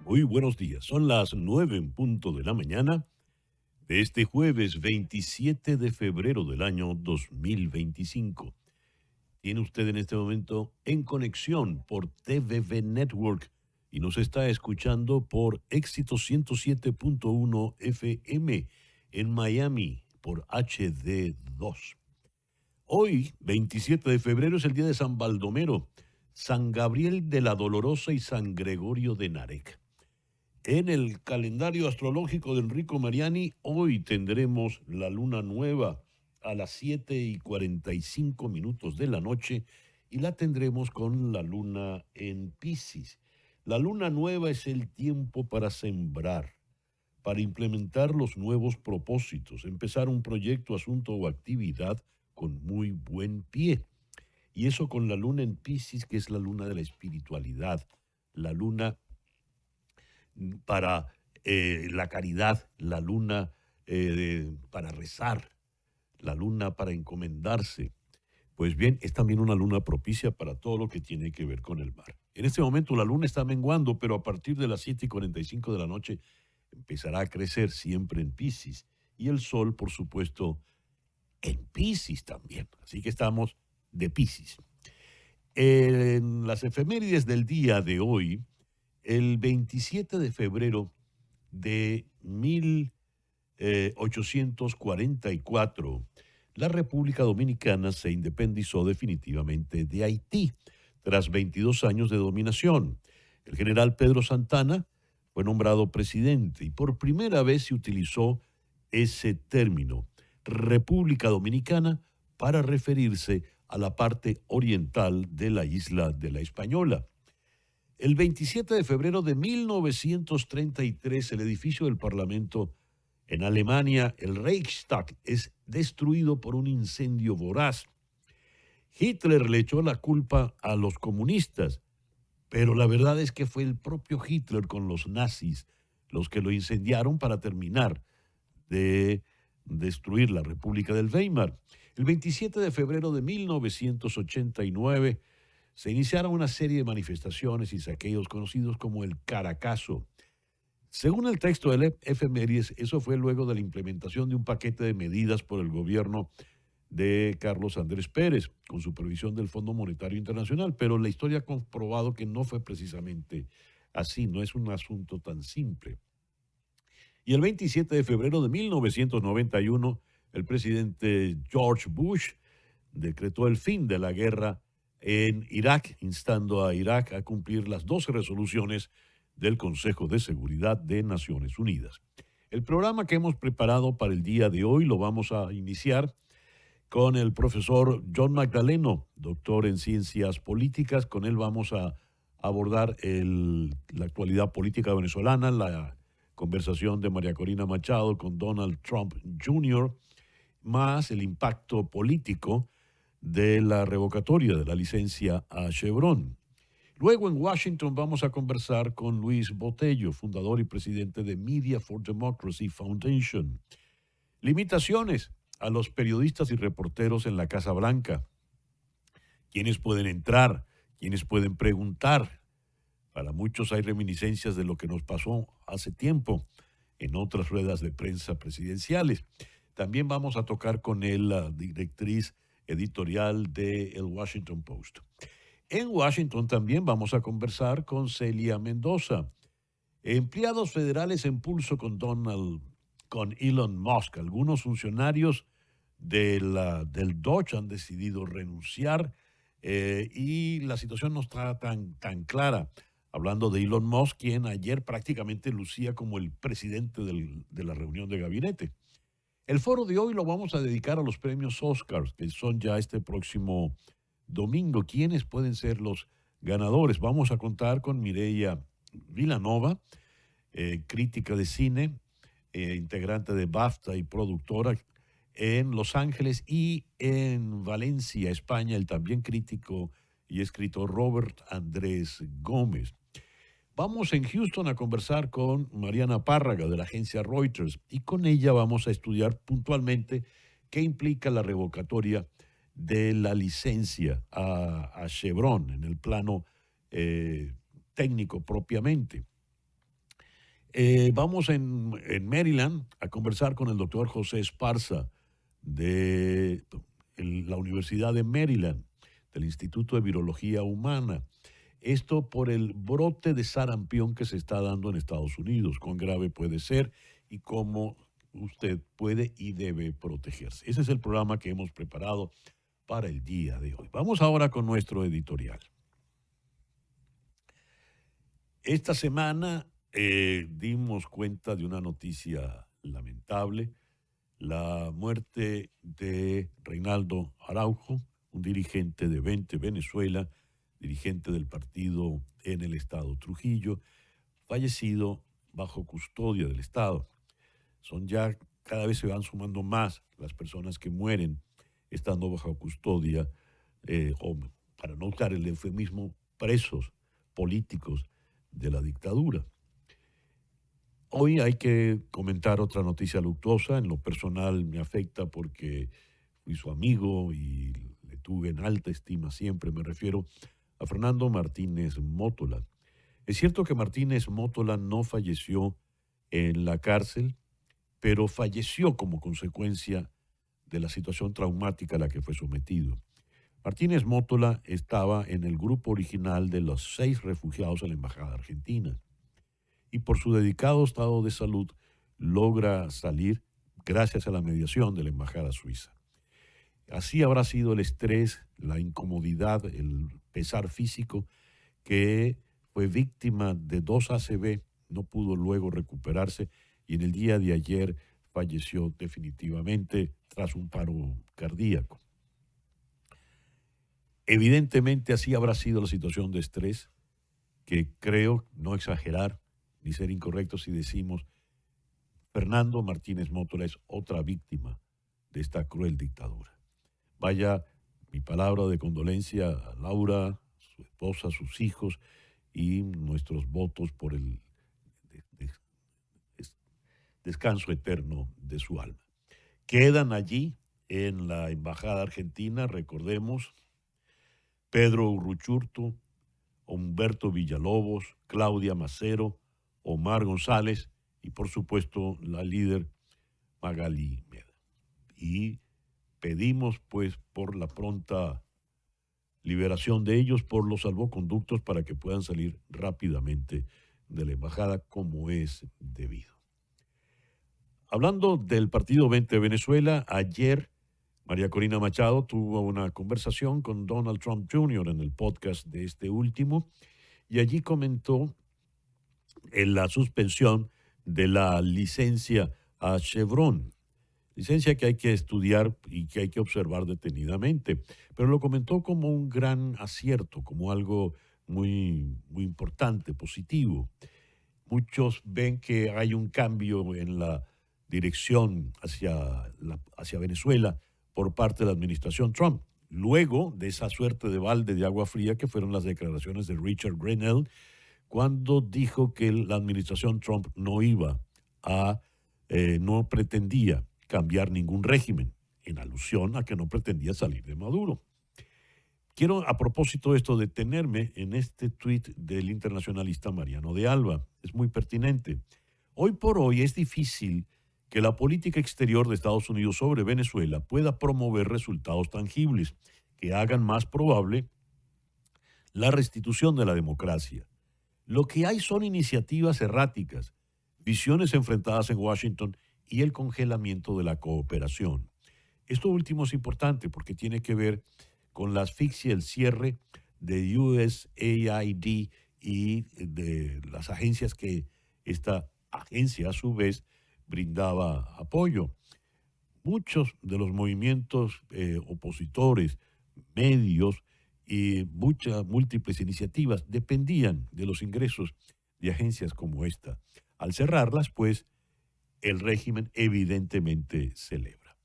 Muy buenos días. Son las 9 en punto de la mañana de este jueves 27 de febrero del año 2025. Tiene usted en este momento en conexión por TVV Network y nos está escuchando por Éxito 107.1 FM en Miami por HD2. Hoy, 27 de febrero, es el día de San Baldomero, San Gabriel de la Dolorosa y San Gregorio de Narek. En el calendario astrológico de Enrico Mariani, hoy tendremos la luna nueva a las 7:45 de la noche y la tendremos con la luna en Piscis. La luna nueva es el tiempo para sembrar, para implementar los nuevos propósitos, empezar un proyecto, asunto o actividad con muy buen pie. Y eso con la luna en Piscis, que es la luna de la espiritualidad, la luna para la caridad, la luna para rezar, la luna para encomendarse. Pues bien, es también una luna propicia para todo lo que tiene que ver con el mar. En este momento la luna está menguando, pero a partir de las 7:45 de la noche empezará a crecer siempre en Piscis. Y el sol, por supuesto, en Piscis también. Así que estamos de Piscis. En las efemérides del día de hoy, el 27 de febrero de 1844, la República Dominicana se independizó definitivamente de Haití tras 22 años de dominación. El general Pedro Santana fue nombrado presidente y por primera vez se utilizó ese término, República Dominicana, para referirse a la parte oriental de la isla de la Española. El 27 de febrero de 1933, el edificio del Parlamento en Alemania, el Reichstag, es destruido por un incendio voraz. Hitler le echó la culpa a los comunistas, pero la verdad es que fue el propio Hitler con los nazis los que lo incendiaron para terminar de destruir la República del Weimar. El 27 de febrero de 1989 se iniciaron una serie de manifestaciones y saqueos conocidos como el Caracazo. Según el texto del efemérides, eso fue luego de la implementación de un paquete de medidas por el gobierno de Carlos Andrés Pérez, con supervisión del Fondo Monetario Internacional, pero la historia ha comprobado que no fue precisamente así, no es un asunto tan simple. Y el 27 de febrero de 1991, el presidente George Bush decretó el fin de la guerra en Irak, instando a Irak a cumplir las 12 resoluciones del Consejo de Seguridad de Naciones Unidas. El programa que hemos preparado para el día de hoy lo vamos a iniciar con el profesor John Magdaleno, doctor en ciencias políticas. Con él vamos a abordar la actualidad política venezolana, la conversación de María Corina Machado con Donald Trump Jr., más el impacto político de la revocatoria de la licencia a Chevron. Luego en Washington vamos a conversar con Luis Botello, fundador y presidente de Media for Democracy Foundation. Limitaciones a los periodistas y reporteros en la Casa Blanca. ¿Quiénes pueden entrar? ¿Quiénes pueden preguntar? Para muchos hay reminiscencias de lo que nos pasó hace tiempo en otras ruedas de prensa presidenciales. También vamos a tocar con él la directriz editorial de El Washington Post. En Washington también vamos a conversar con Celia Mendoza. Empleados federales en pulso con Elon Musk. Algunos funcionarios del Dodge han decidido renunciar y la situación no está tan clara. Hablando de Elon Musk, quien ayer prácticamente lucía como el presidente de la reunión de gabinete. El foro de hoy lo vamos a dedicar a los premios Oscars, que son ya este próximo domingo. ¿Quiénes pueden ser los ganadores? Vamos a contar con Mireia Vilanova, crítica de cine, integrante de BAFTA y productora en Los Ángeles, y en Valencia, España, el también crítico y escritor Robert Andrés Gómez. Vamos en Houston a conversar con Mariana Párraga de la agencia Reuters y con ella vamos a estudiar puntualmente qué implica la revocatoria de la licencia a Chevron en el plano técnico propiamente. Vamos en Maryland a conversar con el doctor José Esparza de la Universidad de Maryland, del Instituto de Virología Humana. Esto por el brote de sarampión que se está dando en Estados Unidos. Cuán grave puede ser y cómo usted puede y debe protegerse. Ese es el programa que hemos preparado para el día de hoy. Vamos ahora con nuestro editorial. Esta semana dimos cuenta de una noticia lamentable, la muerte de Reinaldo Araujo, un dirigente de 20 Venezuela, dirigente del partido en el estado Trujillo, fallecido bajo custodia del Estado. Son ya, cada vez se van sumando más las personas que mueren estando bajo custodia, o para no usar el eufemismo, presos políticos de la dictadura. Hoy hay que comentar otra noticia luctuosa. En lo personal me afecta porque fui su amigo y le tuve en alta estima siempre. Me refiero a Fernando Martínez Mótola. Es cierto que Martínez Mótola no falleció en la cárcel, pero falleció como consecuencia de la situación traumática a la que fue sometido. Martínez Mótola estaba en el grupo original de los 6 refugiados en la Embajada Argentina y por su dedicado estado de salud logra salir gracias a la mediación de la Embajada Suiza. Así habrá sido el estrés, la incomodidad, el pesar físico, que fue víctima de 2 ACV, no pudo luego recuperarse y en el día de ayer falleció definitivamente tras un paro cardíaco. Evidentemente así habrá sido la situación de estrés, que creo no exagerar ni ser incorrecto si decimos Fernando Martínez Mótola es otra víctima de esta cruel dictadura. Vaya mi palabra de condolencia a Laura, su esposa, sus hijos y nuestros votos por el descanso eterno de su alma. Quedan allí en la Embajada Argentina, recordemos, Pedro Urruchurtu, Humberto Villalobos, Claudia Macero, Omar González y por supuesto la líder Magali Meda. Y pedimos pues por la pronta liberación de ellos, por los salvoconductos para que puedan salir rápidamente de la embajada como es debido. Hablando del partido 20 de Venezuela, ayer María Corina Machado tuvo una conversación con Donald Trump Jr. en el podcast de este último y allí comentó en la suspensión de la licencia a Chevron, licencia que hay que estudiar y que hay que observar detenidamente, pero lo comentó como un gran acierto, como algo muy, muy importante, positivo. Muchos ven que hay un cambio en la dirección hacia Venezuela por parte de la administración Trump. Luego de esa suerte de balde de agua fría que fueron las declaraciones de Richard Grenell, cuando dijo que la administración Trump no pretendía cambiar ningún régimen, en alusión a que no pretendía salir de Maduro. Quiero, a propósito de esto, detenerme en este tuit del internacionalista Mariano de Alba. Es muy pertinente. Hoy por hoy es difícil que la política exterior de Estados Unidos sobre Venezuela pueda promover resultados tangibles que hagan más probable la restitución de la democracia. Lo que hay son iniciativas erráticas, visiones enfrentadas en Washington y el congelamiento de la cooperación. Esto último es importante porque tiene que ver con la asfixia, el cierre de USAID y de las agencias que esta agencia a su vez brindaba apoyo. Muchos de los movimientos opositores, medios y múltiples iniciativas dependían de los ingresos de agencias como esta. Al cerrarlas, pues, el régimen evidentemente celebra.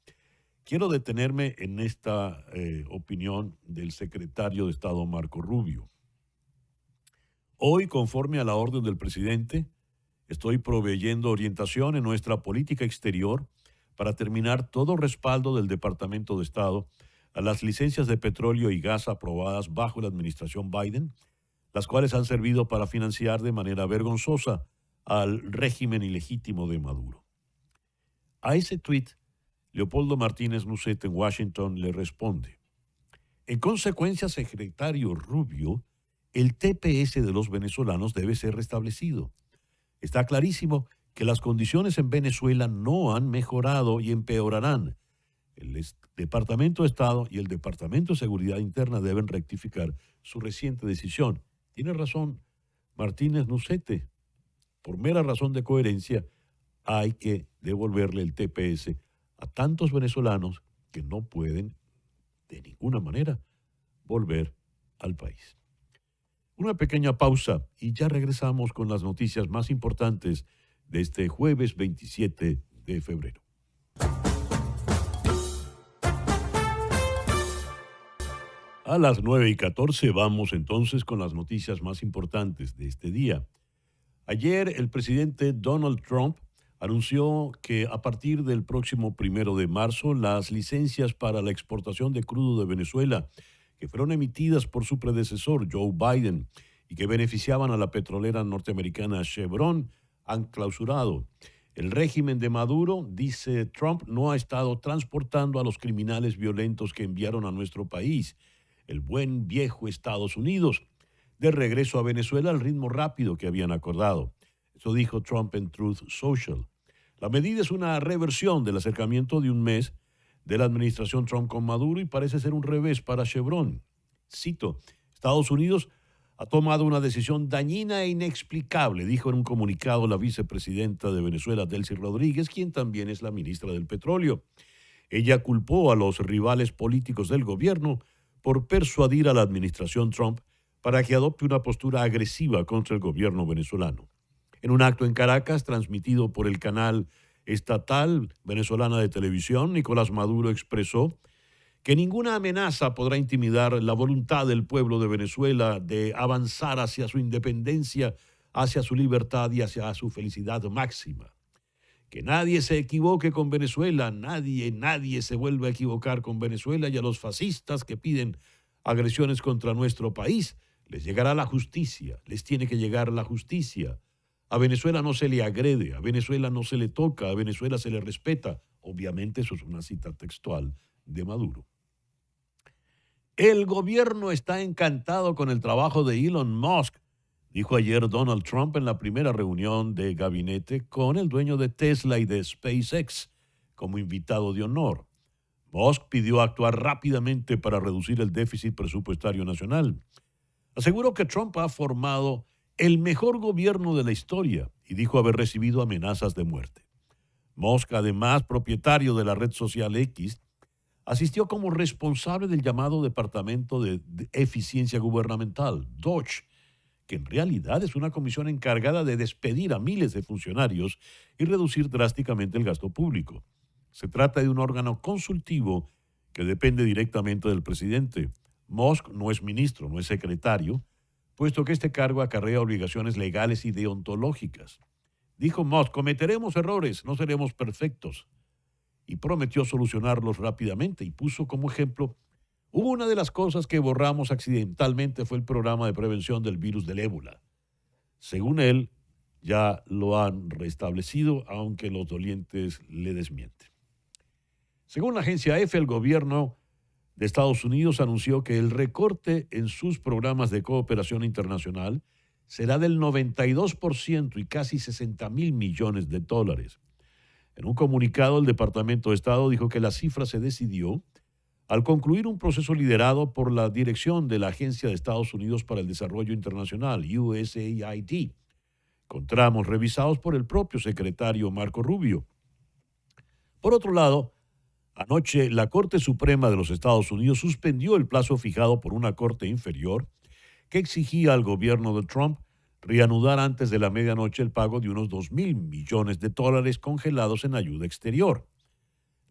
Quiero detenerme en esta opinión del secretario de Estado Marco Rubio. Hoy, conforme a la orden del presidente, estoy proveyendo orientación en nuestra política exterior para terminar todo respaldo del Departamento de Estado a las licencias de petróleo y gas aprobadas bajo la administración Biden, las cuales han servido para financiar de manera vergonzosa al régimen ilegítimo de Maduro. A ese tuit, Leopoldo Martínez Nucet en Washington le responde: en consecuencia, secretario Rubio, el TPS de los venezolanos debe ser restablecido. Está clarísimo que las condiciones en Venezuela no han mejorado y empeorarán. El Departamento de Estado y el Departamento de Seguridad Interna deben rectificar su reciente decisión. Tiene razón Martínez Nucete. Por mera razón de coherencia, hay que devolverle el TPS a tantos venezolanos que no pueden de ninguna manera volver al país. Una pequeña pausa y ya regresamos con las noticias más importantes de este jueves 27 de febrero. A las 9:14 vamos entonces con las noticias más importantes de este día. Ayer el presidente Donald Trump anunció que a partir del próximo 1 de marzo las licencias para la exportación de crudo de Venezuela que fueron emitidas por su predecesor Joe Biden y que beneficiaban a la petrolera norteamericana Chevron han clausurado. El régimen de Maduro, dice Trump, no ha estado transportando a los criminales violentos que enviaron a nuestro país, el buen viejo Estados Unidos, de regreso a Venezuela al ritmo rápido que habían acordado. Eso dijo Trump en Truth Social. La medida es una reversión del acercamiento de un mes de la administración Trump con Maduro y parece ser un revés para Chevron. Cito: Estados Unidos ha tomado una decisión dañina e inexplicable, dijo en un comunicado la vicepresidenta de Venezuela, Delcy Rodríguez, quien también es la ministra del Petróleo. Ella culpó a los rivales políticos del gobierno por persuadir a la administración Trump para que adopte una postura agresiva contra el gobierno venezolano. En un acto en Caracas, transmitido por el canal estatal venezolana de televisión, Nicolás Maduro expresó que ninguna amenaza podrá intimidar la voluntad del pueblo de Venezuela de avanzar hacia su independencia, hacia su libertad y hacia su felicidad máxima. Que nadie se equivoque con Venezuela, nadie se vuelva a equivocar con Venezuela, y a los fascistas que piden agresiones contra nuestro país les llegará la justicia, les tiene que llegar la justicia. A Venezuela no se le agrede, a Venezuela no se le toca, a Venezuela se le respeta. Obviamente eso es una cita textual de Maduro. El gobierno está encantado con el trabajo de Elon Musk, dijo ayer Donald Trump en la primera reunión de gabinete con el dueño de Tesla y de SpaceX como invitado de honor. Musk pidió actuar rápidamente para reducir el déficit presupuestario nacional. Aseguró que Trump ha formado el mejor gobierno de la historia y dijo haber recibido amenazas de muerte. Musk, además propietario de la red social X, asistió como responsable del llamado Departamento de Eficiencia Gubernamental, DOGE, que en realidad es una comisión encargada de despedir a miles de funcionarios y reducir drásticamente el gasto público. Se trata de un órgano consultivo que depende directamente del presidente. Musk no es ministro, no es secretario, puesto que este cargo acarrea obligaciones legales y deontológicas. Dijo Musk: cometeremos errores, no seremos perfectos. Y prometió solucionarlos rápidamente y puso como ejemplo: una de las cosas que borramos accidentalmente fue el programa de prevención del virus del ébola. Según él, ya lo han restablecido, aunque los dolientes le desmienten. Según la agencia EFE, el gobierno de Estados Unidos anunció que el recorte en sus programas de cooperación internacional será del 92% y casi 60,000 millones de dólares. En un comunicado, el Departamento de Estado dijo que la cifra se decidió al concluir un proceso liderado por la dirección de la Agencia de Estados Unidos para el Desarrollo Internacional, USAID, con tramos revisados por el propio secretario Marco Rubio. Por otro lado, anoche la Corte Suprema de los Estados Unidos suspendió el plazo fijado por una corte inferior que exigía al gobierno de Trump reanudar antes de la medianoche el pago de unos 2,000 millones de dólares congelados en ayuda exterior.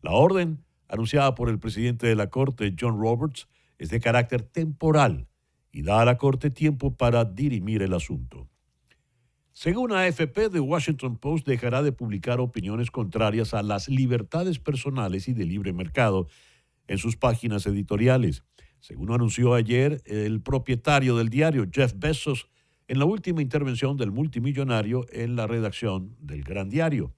La orden, anunciada por el presidente de la Corte, John Roberts, es de carácter temporal y da a la Corte tiempo para dirimir el asunto. Según AFP, The Washington Post dejará de publicar opiniones contrarias a las libertades personales y de libre mercado en sus páginas editoriales. Según anunció ayer el propietario del diario, Jeff Bezos, en la última intervención del multimillonario en la redacción del Gran Diario.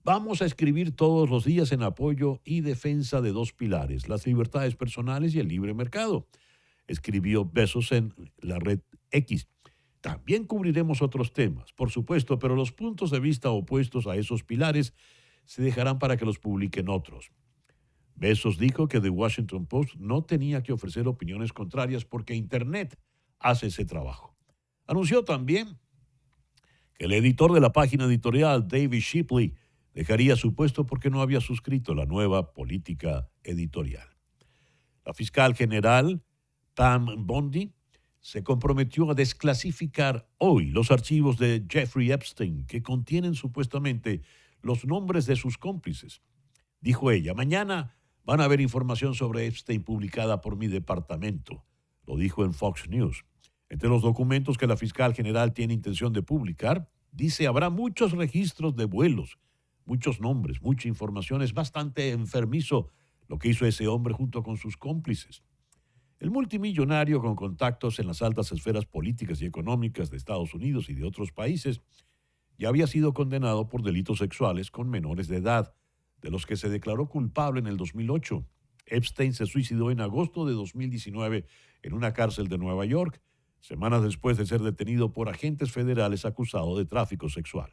Vamos a escribir todos los días en apoyo y defensa de dos pilares, las libertades personales y el libre mercado, escribió Bezos en la red X. También cubriremos otros temas, por supuesto, pero los puntos de vista opuestos a esos pilares se dejarán para que los publiquen otros. Bezos dijo que The Washington Post no tenía que ofrecer opiniones contrarias porque Internet hace ese trabajo. Anunció también que el editor de la página editorial, David Shipley, dejaría su puesto porque no había suscrito la nueva política editorial. La fiscal general, Pam Bondi, se comprometió a desclasificar hoy los archivos de Jeffrey Epstein que contienen supuestamente los nombres de sus cómplices. Dijo ella, mañana van a haber información sobre Epstein publicada por mi departamento. Lo dijo en Fox News. Entre los documentos que la fiscal general tiene intención de publicar, dice, habrá muchos registros de vuelos, muchos nombres, mucha información. Es bastante enfermizo lo que hizo ese hombre junto con sus cómplices. El multimillonario con contactos en las altas esferas políticas y económicas de Estados Unidos y de otros países ya había sido condenado por delitos sexuales con menores de edad, de los que se declaró culpable en el 2008. Epstein se suicidó en agosto de 2019 en una cárcel de Nueva York, semanas después de ser detenido por agentes federales acusado de tráfico sexual.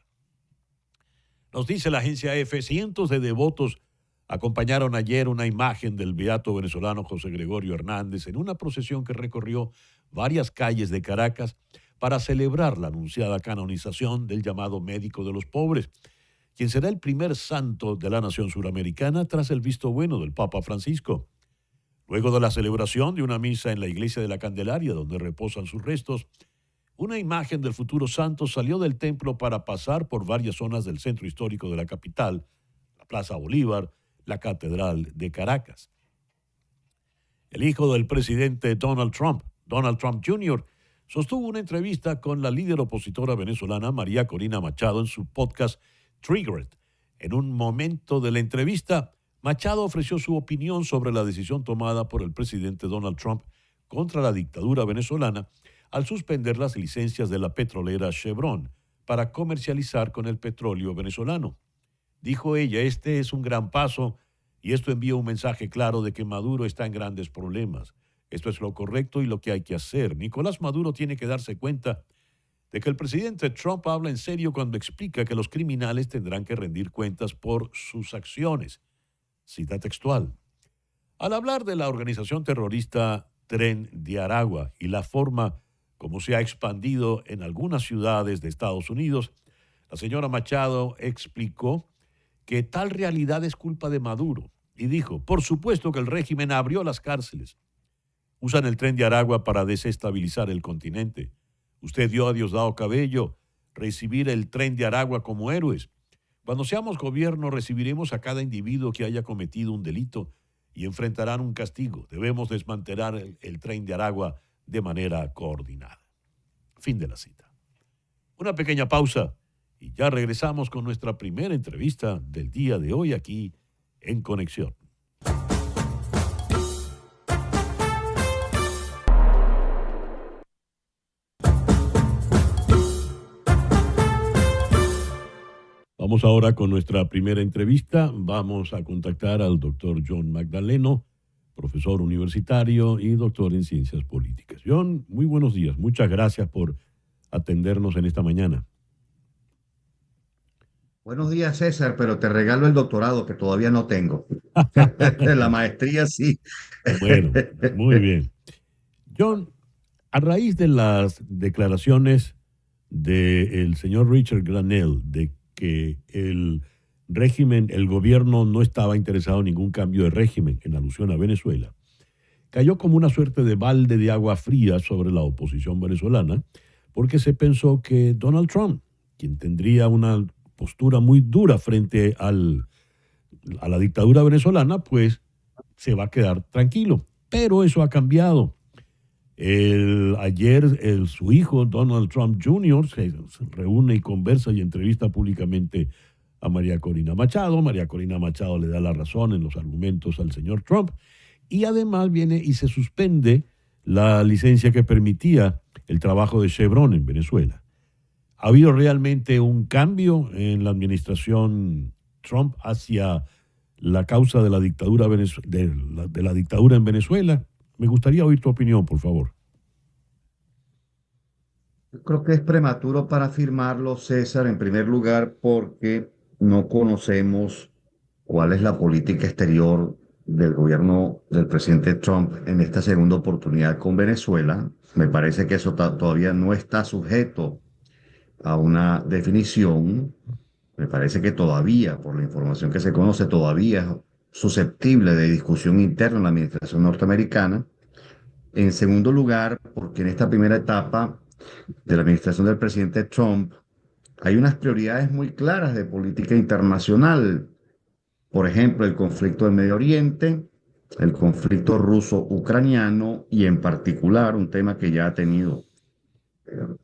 Nos dice la agencia EFE, cientos de devotos acompañaron ayer una imagen del beato venezolano José Gregorio Hernández en una procesión que recorrió varias calles de Caracas para celebrar la anunciada canonización del llamado médico de los pobres, quien será el primer santo de la nación suramericana tras el visto bueno del Papa Francisco. Luego de la celebración de una misa en la iglesia de la Candelaria, donde reposan sus restos, una imagen del futuro santo salió del templo para pasar por varias zonas del centro histórico de la capital, la Plaza Bolívar, la Catedral de Caracas. El hijo del presidente Donald Trump Jr., sostuvo una entrevista con la líder opositora venezolana María Corina Machado en su podcast Triggered. En un momento de la entrevista, Machado ofreció su opinión sobre la decisión tomada por el presidente Donald Trump contra la dictadura venezolana al suspender las licencias de la petrolera Chevron para comercializar con el petróleo venezolano. Dijo ella, este es un gran paso y esto envía un mensaje claro de que Maduro está en grandes problemas. Esto es lo correcto y lo que hay que hacer. Nicolás Maduro tiene que darse cuenta de que el presidente Trump habla en serio cuando explica que los criminales tendrán que rendir cuentas por sus acciones. Cita textual. Al hablar de la organización terrorista Tren de Aragua y la forma como se ha expandido en algunas ciudades de Estados Unidos, la señora Machado explicó que tal realidad es culpa de Maduro y dijo, por supuesto que el régimen abrió las cárceles. Usan el Tren de Aragua para desestabilizar el continente. Usted dio a Diosdado Cabello recibir el Tren de Aragua como héroes. Cuando seamos gobierno recibiremos a cada individuo que haya cometido un delito y enfrentarán un castigo. Debemos desmantelar el Tren de Aragua de manera coordinada. Fin de la cita. Una pequeña pausa y ya regresamos con nuestra primera entrevista del día de hoy aquí en Conexión. Vamos ahora con nuestra primera entrevista. Vamos a contactar al doctor John Magdaleno, profesor universitario y doctor en ciencias políticas. John, muy buenos días. Muchas gracias por atendernos en esta mañana. Buenos días, César, pero te regalo el doctorado que todavía no tengo. La maestría sí. Bueno, muy bien. John, a raíz de las declaraciones del señor Richard Granell de que el gobierno no estaba interesado en ningún cambio de régimen, en alusión a Venezuela, cayó como una suerte de balde de agua fría sobre la oposición venezolana, porque se pensó que Donald Trump, quien tendría una postura muy dura frente a la dictadura venezolana, pues se va a quedar tranquilo. Pero eso ha cambiado. Ayer su hijo, Donald Trump Jr., se reúne y conversa y entrevista públicamente a María Corina Machado. María Corina Machado le da la razón en los argumentos al señor Trump y además viene y se suspende la licencia que permitía el trabajo de Chevron en Venezuela. ¿Ha habido realmente un cambio en la administración Trump hacia la causa de la dictadura, de la dictadura en Venezuela? Me gustaría oír tu opinión, por favor. Yo creo que es prematuro para afirmarlo, César, en primer lugar, porque no conocemos cuál es la política exterior del gobierno del presidente Trump en esta segunda oportunidad con Venezuela. Me parece que eso todavía no está sujeto a una definición. Me parece que todavía, por la información que se conoce, todavía es susceptible de discusión interna en la administración norteamericana. En segundo lugar, porque en esta primera etapa de la administración del presidente Trump hay unas prioridades muy claras de política internacional. Por ejemplo, el conflicto del Medio Oriente, el conflicto ruso-ucraniano y en particular un tema que ya ha tenido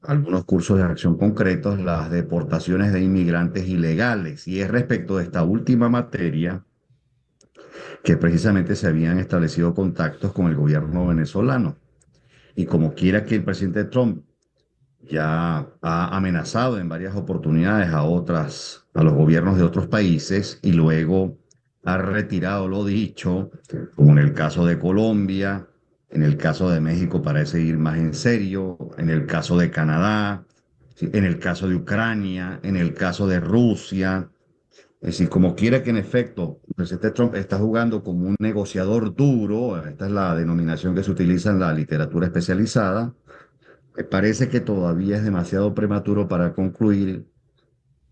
algunos cursos de acción concretos, las deportaciones de inmigrantes ilegales. Y es respecto de esta última materia que precisamente se habían establecido contactos con el gobierno venezolano. Y como quiera que el presidente Trump ya ha amenazado en varias oportunidades a los gobiernos de otros países y luego ha retirado lo dicho, como en el caso de Colombia, en el caso de México parece ir más en serio, en el caso de Canadá, ¿sí? En el caso de Ucrania, en el caso de Rusia. Es decir, como quiera que en efecto el presidente Trump está jugando como un negociador duro, esta es la denominación que se utiliza en la literatura especializada. Me parece que todavía es demasiado prematuro para concluir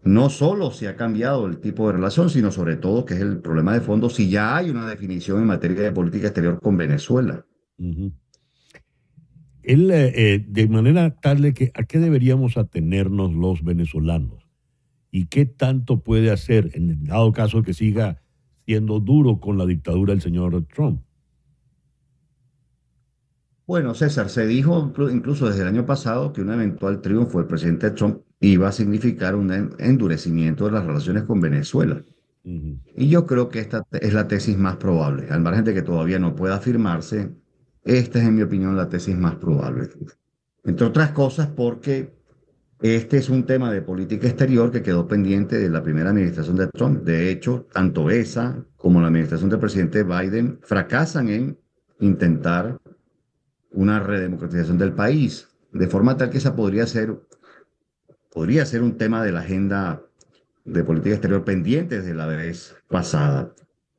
no solo si ha cambiado el tipo de relación, sino sobre todo, que es el problema de fondo, si ya hay una definición en materia de política exterior con Venezuela. Ujú. Él, de manera tal de que, ¿a qué deberíamos atenernos los venezolanos? ¿Y qué tanto puede hacer en el dado caso que siga siendo duro con la dictadura del señor Trump? Bueno, César, se dijo incluso desde el año pasado que un eventual triunfo del presidente Trump iba a significar un endurecimiento de las relaciones con Venezuela. Ujú. Y yo creo que esta es la tesis más probable. Al margen de que todavía no pueda afirmarse, esta es, en mi opinión, la tesis más probable. Entre otras cosas, porque este es un tema de política exterior que quedó pendiente de la primera administración de Trump. De hecho, tanto esa como la administración del presidente Biden fracasan en intentar una redemocratización del país, de forma tal que esa podría ser un tema de la agenda de política exterior pendiente desde la vez pasada.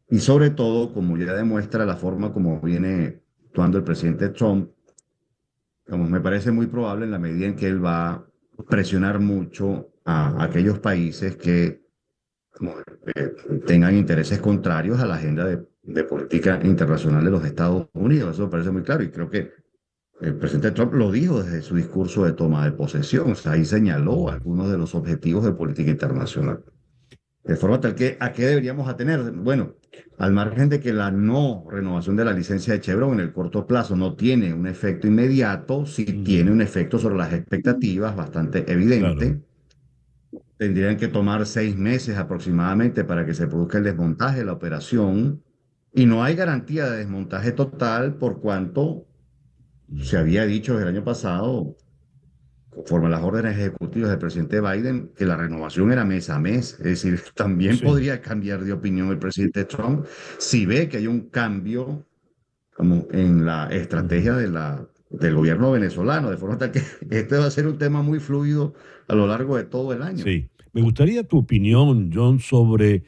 Y sobre todo, como ya demuestra la forma como viene actuando el presidente Trump, como me parece muy probable en la medida en que él va a presionar mucho a aquellos países que como, tengan intereses contrarios a la agenda de política internacional de los Estados Unidos. Eso me parece muy claro y creo que el presidente Trump lo dijo desde su discurso de toma de posesión. O sea, ahí señaló Ujú. algunos de los objetivos de política internacional. De forma tal que, ¿a qué deberíamos atener? Bueno, al margen de que la no renovación de la licencia de Chevron en el corto plazo no tiene un efecto inmediato, sí tiene Ujú. un efecto sobre las expectativas bastante Claro. evidente. Tendrían que tomar 6 meses aproximadamente para que se produzca el desmontaje de la operación y no hay garantía de desmontaje total por cuanto se Ujú. había dicho desde el año pasado, conforme a las órdenes ejecutivas del presidente Biden, que la renovación era mes a mes. Es decir, también Sí. podría cambiar de opinión el presidente Trump si ve que hay un cambio como en la Ujú. estrategia del gobierno venezolano, de forma tal que este va a ser un tema muy fluido a lo largo de todo el año. Sí. Me gustaría tu opinión, John, sobre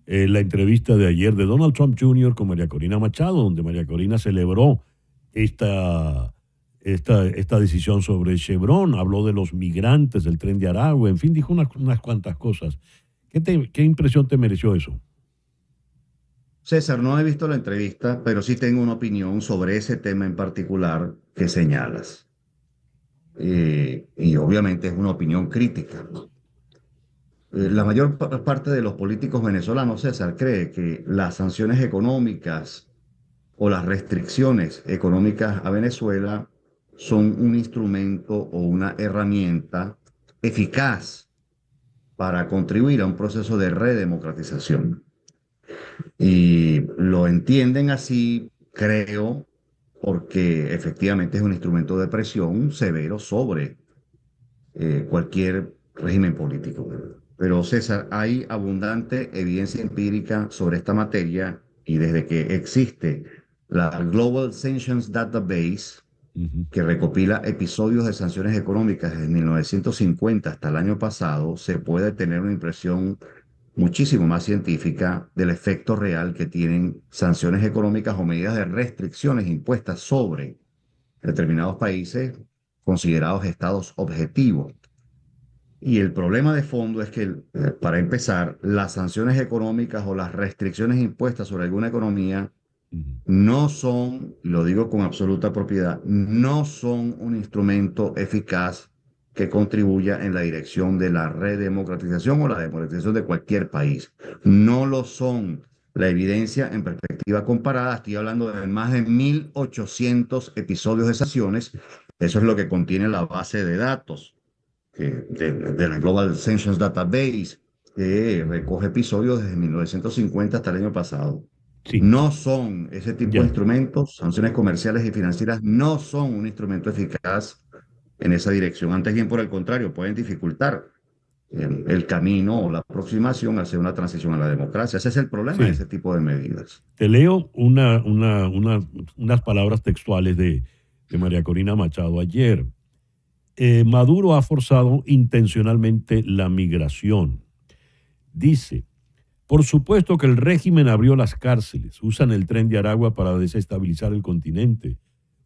la entrevista de ayer de Donald Trump Jr. con María Corina Machado, donde María Corina celebró esta, esta decisión sobre Chevron, habló de los migrantes, del tren de Aragua, en fin, dijo unas cuantas cosas. ¿Qué impresión te mereció eso? César, no he visto la entrevista, pero sí tengo una opinión sobre ese tema en particular que señalas. Y obviamente es una opinión crítica. La Ujú. mayor parte de los políticos venezolanos, César, cree que las sanciones económicas o las restricciones económicas a Venezuela son un instrumento o una herramienta eficaz para contribuir a un proceso de redemocratización. Y lo entienden así, creo, porque efectivamente es un instrumento de presión severo sobre cualquier régimen político. Pero César, hay abundante evidencia empírica sobre esta materia y desde que existe la Global Sanctions Database, Ujú. que recopila episodios de sanciones económicas desde 1950 hasta el año pasado, se puede tener una impresión muchísimo más científica del efecto real que tienen sanciones económicas o medidas de restricciones impuestas sobre determinados países considerados estados objetivos. Y el problema de fondo es que, para empezar, las sanciones económicas o las restricciones impuestas sobre alguna economía Ujú. no son, y lo digo con absoluta propiedad, no son un instrumento eficaz que contribuya en la dirección de la redemocratización o la democratización de cualquier país. No lo son. La evidencia en perspectiva comparada, estoy hablando de más de 1.800 episodios de sanciones. Eso es lo que contiene la base de datos de la Global Sanctions Database, que recoge episodios desde 1950 hasta el año pasado. Sí, No son ese tipo de ya. instrumentos, sanciones comerciales y financieras no son un instrumento eficaz en esa dirección. Antes bien, por el contrario, pueden dificultar el camino o la aproximación hacia una transición a la democracia. Ese es el problema de Sí. ese tipo de medidas. Te leo unas palabras textuales de María Corina Machado ayer. Maduro ha forzado intencionalmente la migración. Dice, por supuesto que el régimen abrió las cárceles, usan el tren de Aragua para desestabilizar el continente.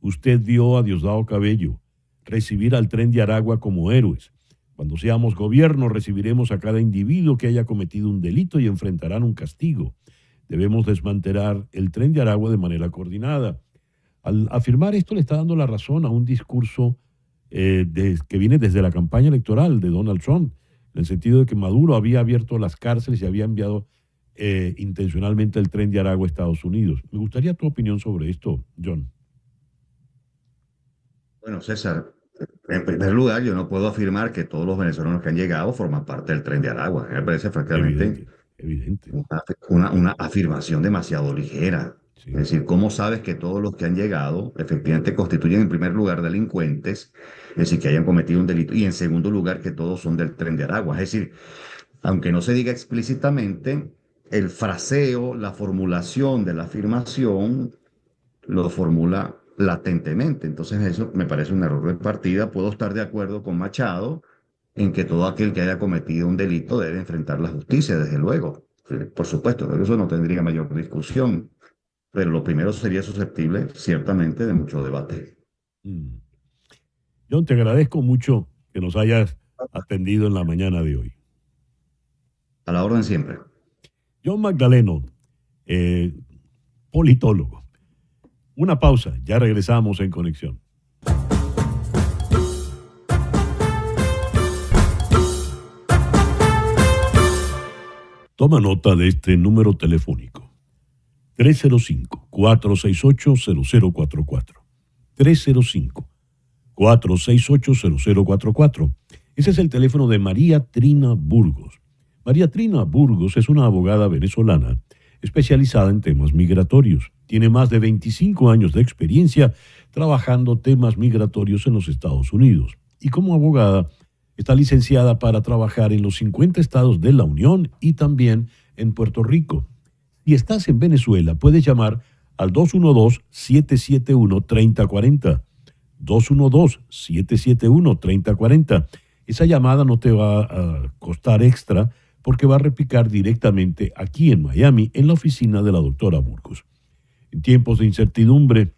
Usted vio a Diosdado Cabello recibir al tren de Aragua como héroes. Cuando seamos gobierno recibiremos a cada individuo que haya cometido un delito y enfrentarán un castigo. Debemos desmantelar el tren de Aragua de manera coordinada. Al afirmar esto le está dando la razón a un discurso que viene desde la campaña electoral de Donald Trump, en el sentido de que Maduro había abierto las cárceles y había enviado intencionalmente el tren de Aragua a Estados Unidos. Me gustaría tu opinión sobre esto, John. Bueno, César, en primer lugar, yo no puedo afirmar que todos los venezolanos que han llegado forman parte del tren de Aragua. Me parece francamente Evidente, evidente. una afirmación demasiado ligera. Es Sí. decir, ¿cómo sabes que todos los que han llegado efectivamente constituyen en primer lugar delincuentes? Es decir, que hayan cometido un delito. Y en segundo lugar, que todos son del tren de Aragua. Es decir, aunque no se diga explícitamente, el fraseo, la formulación de la afirmación lo formula latentemente. Entonces eso me parece un error de partida. Puedo estar de acuerdo con Machado en que todo aquel que haya cometido un delito debe enfrentar la justicia, desde luego. Por supuesto, creo que eso no tendría mayor discusión, pero lo primero sería susceptible, ciertamente, de mucho debate. Mm. John, te agradezco mucho que nos hayas atendido en la mañana de hoy. A la orden siempre. John Magdaleno, eh, politólogo. Una pausa, ya regresamos en Conexión. Toma nota de este número telefónico. 305-468-0044. 305-468-0044. Ese es el teléfono de María Trina Burgos. María Trina Burgos es una abogada venezolana especializada en temas migratorios. Tiene más de 25 años de experiencia trabajando temas migratorios en los Estados Unidos. Y como abogada está licenciada para trabajar en los 50 estados de la Unión y también en Puerto Rico. Si estás en Venezuela, puedes llamar al 212-771-3040. 212-771-3040. Esa llamada no te va a costar extra porque va a repicar directamente aquí en Miami, en la oficina de la doctora Burgos. En tiempos de incertidumbre,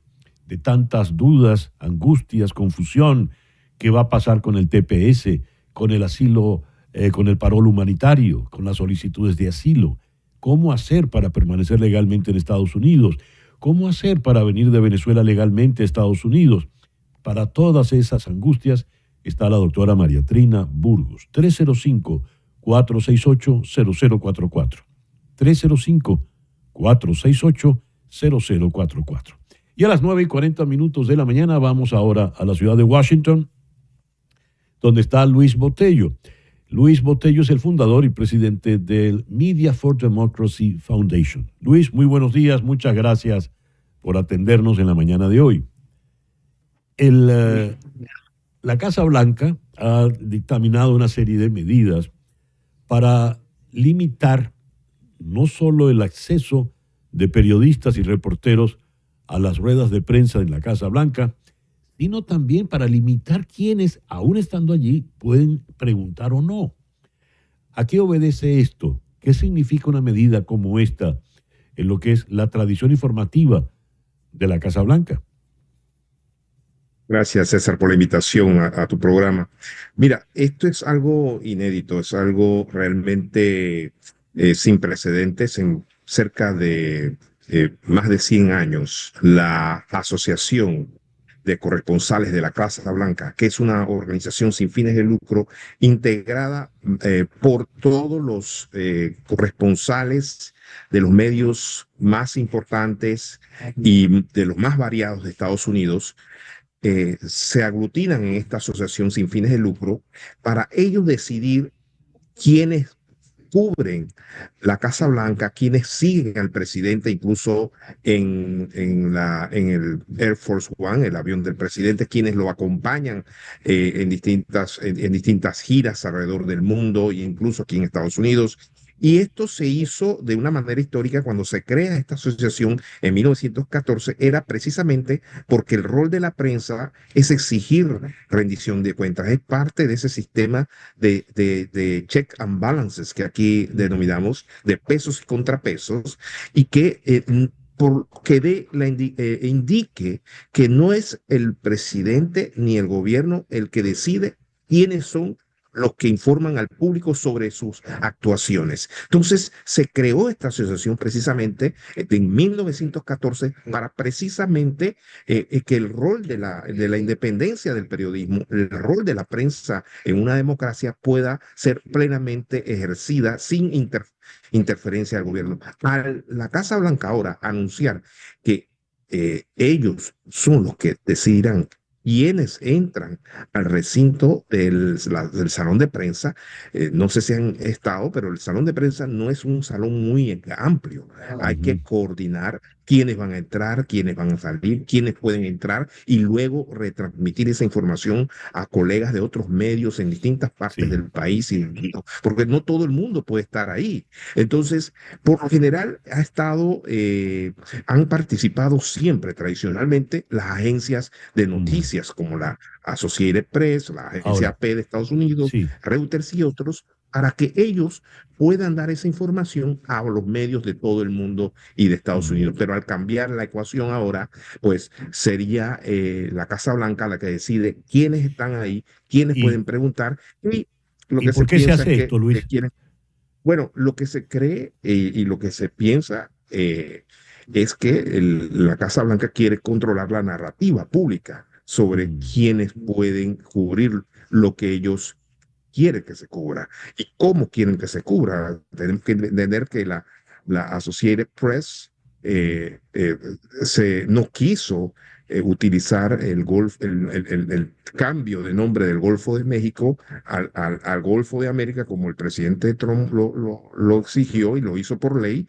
de tantas dudas, angustias, confusión, ¿qué va a pasar con el TPS, con el asilo, con el parol humanitario, con las solicitudes de asilo? ¿Cómo hacer para permanecer legalmente en Estados Unidos? ¿Cómo hacer para venir de Venezuela legalmente a Estados Unidos? Para todas esas angustias está la doctora María Trina Burgos. 305-468-0044. 305-468-0044. Y a las 9:40 de la mañana vamos ahora a la ciudad de Washington, donde está Luis Botello. Luis Botello es el fundador y presidente del Media for Democracy Foundation. Luis, muy buenos días, muchas gracias por atendernos en la mañana de hoy. La Casa Blanca ha dictaminado una serie de medidas para limitar no solo el acceso de periodistas y reporteros a las ruedas de prensa en la Casa Blanca, sino también para limitar quienes, aún estando allí, pueden preguntar o no. ¿A qué obedece esto? ¿Qué significa una medida como esta en lo que es la tradición informativa de la Casa Blanca? Gracias, César, por la invitación a tu programa. Mira, esto es algo inédito, es algo realmente sin precedentes. En cerca de más de 100 años, la Asociación de Corresponsales de la Casa Blanca, que es una organización sin fines de lucro integrada por todos los corresponsales de los medios más importantes y de los más variados de Estados Unidos, se aglutinan en esta asociación sin fines de lucro para ellos decidir quiénes cubren la Casa Blanca, quienes siguen al presidente, incluso en el Air Force One, el avión del presidente, quienes lo acompañan en distintas giras alrededor del mundo e incluso aquí en Estados Unidos. Y esto se hizo de una manera histórica cuando se crea esta asociación en 1914, era precisamente porque el rol de la prensa es exigir rendición de cuentas, es parte de ese sistema de check and balances que aquí denominamos, de pesos y contrapesos, y que indique que no es el presidente ni el gobierno el que decide quiénes son los que informan al público sobre sus actuaciones. Entonces, se creó esta asociación precisamente en 1914 para precisamente que el rol de la independencia del periodismo, el rol de la prensa en una democracia pueda ser plenamente ejercida sin interferencia del gobierno. La Casa Blanca ahora anunciar que ellos son los que decidirán quienes entran al recinto del salón de prensa. No sé si han estado, pero el salón de prensa no es un salón muy amplio. Hay que coordinar quiénes van a entrar, quiénes van a salir, quiénes pueden entrar y luego retransmitir esa información a colegas de otros medios en distintas partes del país, porque no todo el mundo puede estar ahí. Entonces, por lo general, han participado siempre, tradicionalmente, las agencias de noticias como la Associated Press, la agencia AP de Estados Unidos, Reuters y otros, para que ellos puedan dar esa información a los medios de todo el mundo y de Estados Unidos. Pero al cambiar la ecuación ahora, pues sería la Casa Blanca la que decide quiénes están ahí, quiénes pueden preguntar y lo que ¿por qué se hace esto, Luis? Bueno, lo que se cree y lo que se piensa es que la Casa Blanca quiere controlar la narrativa pública sobre quiénes pueden cubrir lo que ellos quieren que se cubra y cómo quieren que se cubra. Tenemos que entender que la Associated Press no quiso utilizar el cambio de nombre del Golfo de México al Golfo de América, como el presidente Trump lo exigió y lo hizo por ley,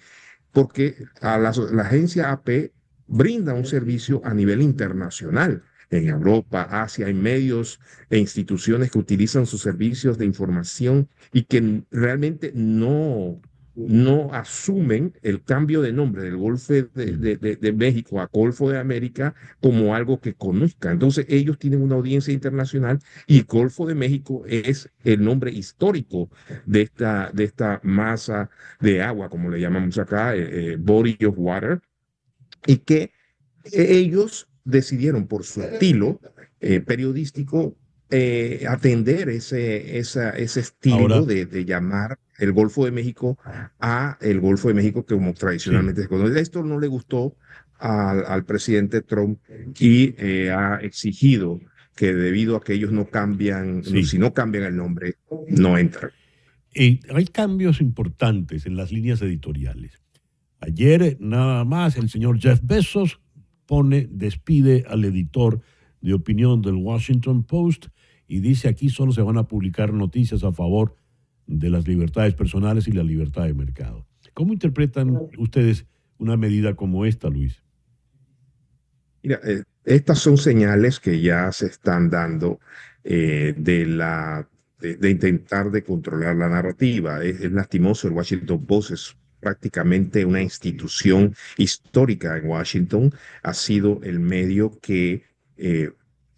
porque la agencia AP brinda un servicio a nivel internacional. En Europa, Asia, hay medios e instituciones que utilizan sus servicios de información y que realmente no asumen el cambio de nombre del Golfo de México a Golfo de América como algo que conozca. Entonces ellos tienen una audiencia internacional y Golfo de México es el nombre histórico de esta masa de agua, como le llamamos acá, body of water, y que ellos decidieron por su estilo periodístico atender ese estilo de llamar el Golfo de México a el Golfo de México como tradicionalmente se conoce. Esto no le gustó al presidente Trump y ha exigido que debido a que ellos no cambian, si no cambian el nombre, no entran. Hay cambios importantes en las líneas editoriales. Ayer nada más el señor Jeff Bezos despide al editor de opinión del Washington Post y dice aquí solo se van a publicar noticias a favor de las libertades personales y la libertad de mercado. ¿Cómo interpretan ustedes una medida como esta, Luis? Mira, estas son señales que ya se están dando de intentar de controlar la narrativa. Es lastimoso, el Washington Post es prácticamente una institución histórica en Washington. Ha sido el medio que eh,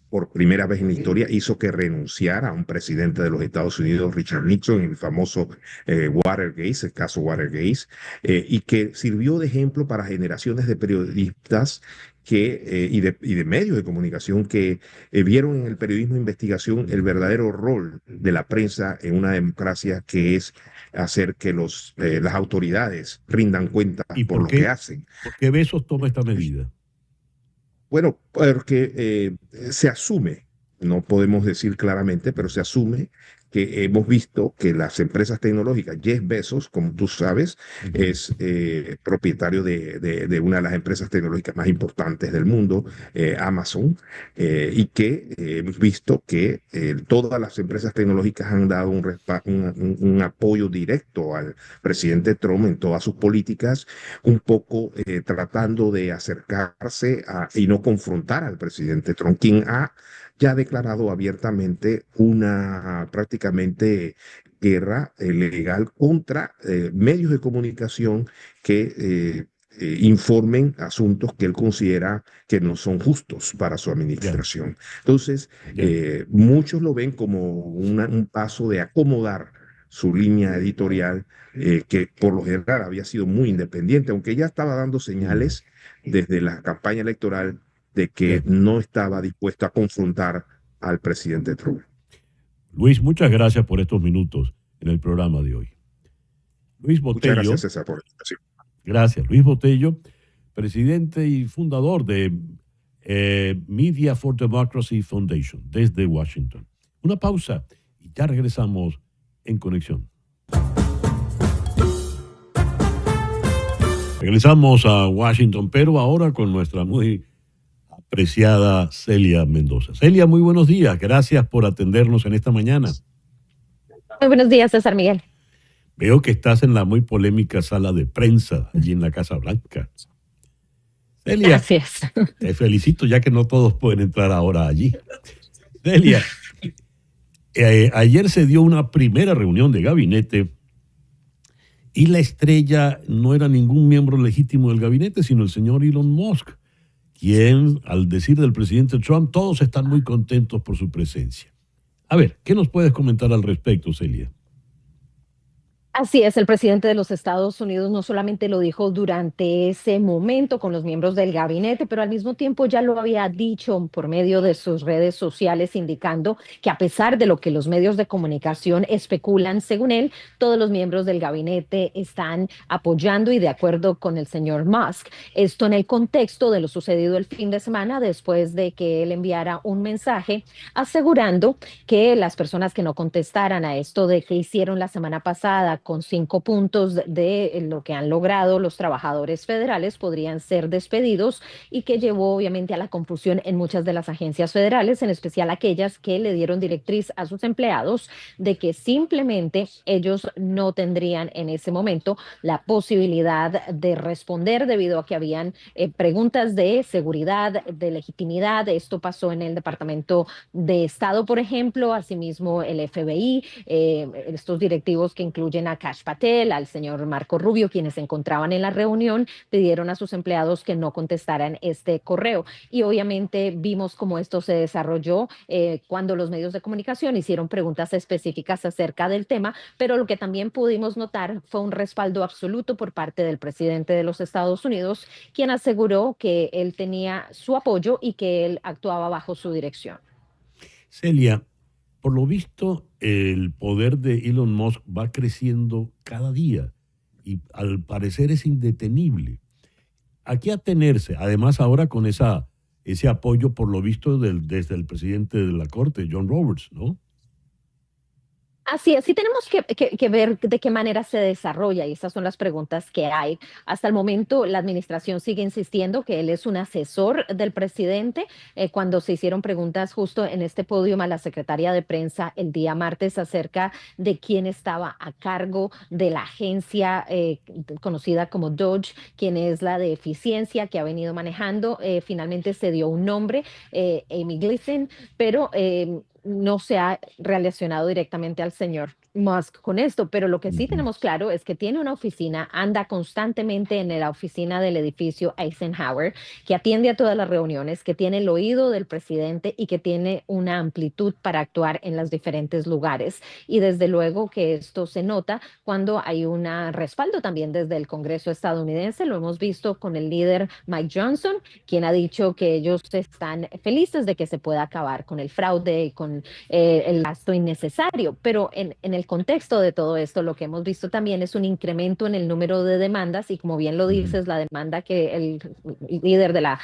por primera vez en la historia hizo que renunciara a un presidente de los Estados Unidos, Richard Nixon, en el famoso Watergate, el caso Watergate, y que sirvió de ejemplo para generaciones de periodistas y de medios de comunicación que vieron en el periodismo de investigación el verdadero rol de la prensa en una democracia, que es hacer que las autoridades rindan cuentas ¿Y por por lo que qué, hacen. por qué Besos toma esta medida? Bueno, porque se asume, no podemos decir claramente, pero se asume que hemos visto que las empresas tecnológicas, Jeff Bezos, como tú sabes, es propietario de una de las empresas tecnológicas más importantes del mundo, Amazon, y que hemos visto que todas las empresas tecnológicas han dado un apoyo directo al presidente Trump en todas sus políticas, un poco tratando de acercarse y no confrontar al presidente Trump, quien ha ya declarado abiertamente una prácticamente guerra legal contra medios de comunicación que informen asuntos que él considera que no son justos para su Ya, administración. Entonces, ya. muchos lo ven como un paso de acomodar su línea editorial, que por lo general había sido muy independiente, aunque ya estaba dando Mm, señales desde la campaña electoral de que ya. no estaba dispuesto a confrontar al presidente Trump. Luis, muchas gracias por estos minutos en el programa de hoy. Luis Muchas gracias, Botello, César, por la invitación. gracias. Luis Botello, presidente y fundador de Media for Democracy Foundation desde Washington. Una pausa y ya regresamos en conexión. Regresamos a Washington, pero ahora con nuestra muy apreciada Celia Mendoza. Celia, muy buenos días. Gracias por atendernos en esta mañana. Muy buenos días, César Miguel. Veo que estás en la muy polémica sala de prensa allí en la Casa Blanca. Celia, Así es. te felicito ya que no todos pueden entrar ahora allí. Celia, ayer se dio una primera reunión de gabinete y la estrella no era ningún miembro legítimo del gabinete, sino el señor Elon Musk, quien, al decir del presidente Trump, todos están muy contentos por su presencia. A ver, ¿qué nos puedes comentar al respecto, Celia? Así es, el presidente de los Estados Unidos no solamente lo dijo durante ese momento con los miembros del gabinete, pero al mismo tiempo ya lo había dicho por medio de sus redes sociales, indicando que a pesar de lo que los medios de comunicación especulan, según él, todos los miembros del gabinete están apoyando y de acuerdo con el señor Musk. Esto en el contexto de lo sucedido el fin de semana, después de que él enviara un mensaje asegurando que las personas que no contestaran a esto de que hicieron la semana pasada con 5 puntos de lo que han logrado los trabajadores federales podrían ser despedidos, y que llevó obviamente a la confusión en muchas de las agencias federales, en especial aquellas que le dieron directriz a sus empleados de que simplemente ellos no tendrían en ese momento la posibilidad de responder debido a que habían preguntas de seguridad, de legitimidad. Esto pasó en el Departamento de Estado, por ejemplo, asimismo el FBI, estos directivos que incluyen a Kash Patel, al señor Marco Rubio, quienes se encontraban en la reunión, pidieron a sus empleados que no contestaran este correo. Y obviamente vimos cómo esto se desarrolló cuando los medios de comunicación hicieron preguntas específicas acerca del tema, pero lo que también pudimos notar fue un respaldo absoluto por parte del presidente de los Estados Unidos, quien aseguró que él tenía su apoyo y que él actuaba bajo su dirección. Celia, por lo visto, el poder de Elon Musk va creciendo cada día y al parecer es indetenible. ¿A qué atenerse? Además, ahora con ese apoyo, por lo visto, desde el presidente de la Corte, John Roberts, ¿no? Así es, sí tenemos que ver de qué manera se desarrolla y esas son las preguntas que hay. Hasta el momento la administración sigue insistiendo que él es un asesor del presidente. Cuando se hicieron preguntas justo en este podio a la secretaria de prensa el día martes acerca de quién estaba a cargo de la agencia conocida como DOGE, quién es la de eficiencia que ha venido manejando, finalmente se dio un nombre, Amy Gleason, pero no se ha relacionado directamente al señor Musk con esto, pero lo que sí Ujú. tenemos claro es que tiene una oficina, anda constantemente en la oficina del edificio Eisenhower, que atiende a todas las reuniones, que tiene el oído del presidente y que tiene una amplitud para actuar en los diferentes lugares. Y desde luego que esto se nota cuando hay un respaldo también desde el Congreso estadounidense. Lo hemos visto con el líder Mike Johnson, quien ha dicho que ellos están felices de que se pueda acabar con el fraude y con el gasto innecesario. Pero en el contexto de todo esto, lo que hemos visto también es un incremento en el número de demandas y como bien lo Ujú. dices, la demanda que el líder de la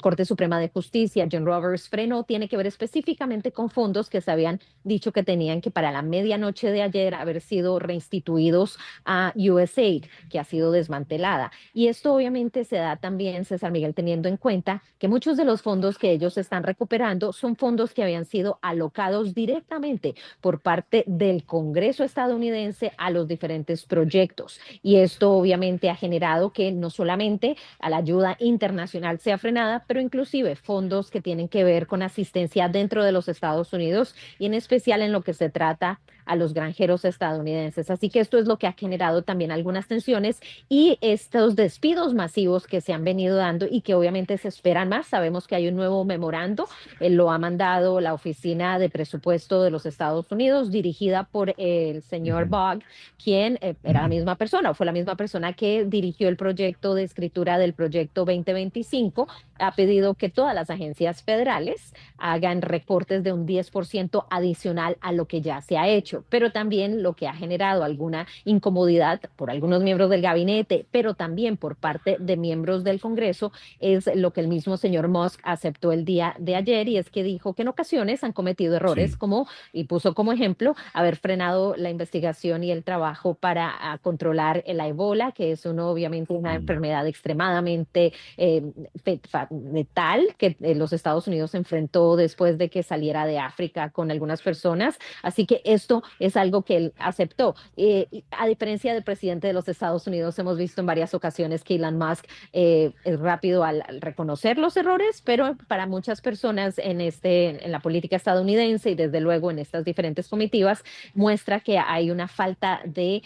Corte Suprema de Justicia, John Roberts, frenó, tiene que ver específicamente con fondos que se habían dicho que tenían que para la medianoche de ayer haber sido reinstituidos a USAID, que ha sido desmantelada. Y esto obviamente se da también, César Miguel, teniendo en cuenta que muchos de los fondos que ellos están recuperando son fondos que habían sido alocados directamente por parte del Congreso estadounidense a los diferentes proyectos. Y esto obviamente ha generado que no solamente a la ayuda internacional sea frenada, pero inclusive fondos que tienen que ver con asistencia dentro de los Estados Unidos y en especial en lo que se trata a los granjeros estadounidenses. Así que esto es lo que ha generado también algunas tensiones y estos despidos masivos que se han venido dando y que obviamente se esperan más. Sabemos que hay un nuevo memorando, lo ha mandado la Oficina de Presupuesto de los Estados Unidos, dirigida por el señor Ujú. Bogg, quien era la misma persona, o fue la misma persona que dirigió el proyecto de escritura del proyecto 2025. Ha pedido que todas las agencias federales hagan recortes de un 10% adicional a lo que ya se ha hecho, pero también lo que ha generado alguna incomodidad por algunos miembros del gabinete, pero también por parte de miembros del Congreso, es lo que el mismo señor Musk aceptó el día de ayer y es que dijo que en ocasiones han cometido errores Sí. como, y puso como ejemplo, haber frenado la investigación y el trabajo para controlar el Ebola, que es obviamente una Mm. enfermedad extremadamente letal que los Estados Unidos enfrentó después de que saliera de África con algunas personas. Así que esto es algo que él aceptó. A diferencia del presidente de los Estados Unidos, hemos visto en varias ocasiones que Elon Musk es rápido al reconocer los errores, pero para muchas personas en la política estadounidense y desde luego en estas diferentes comitivas, muestra que hay una falta de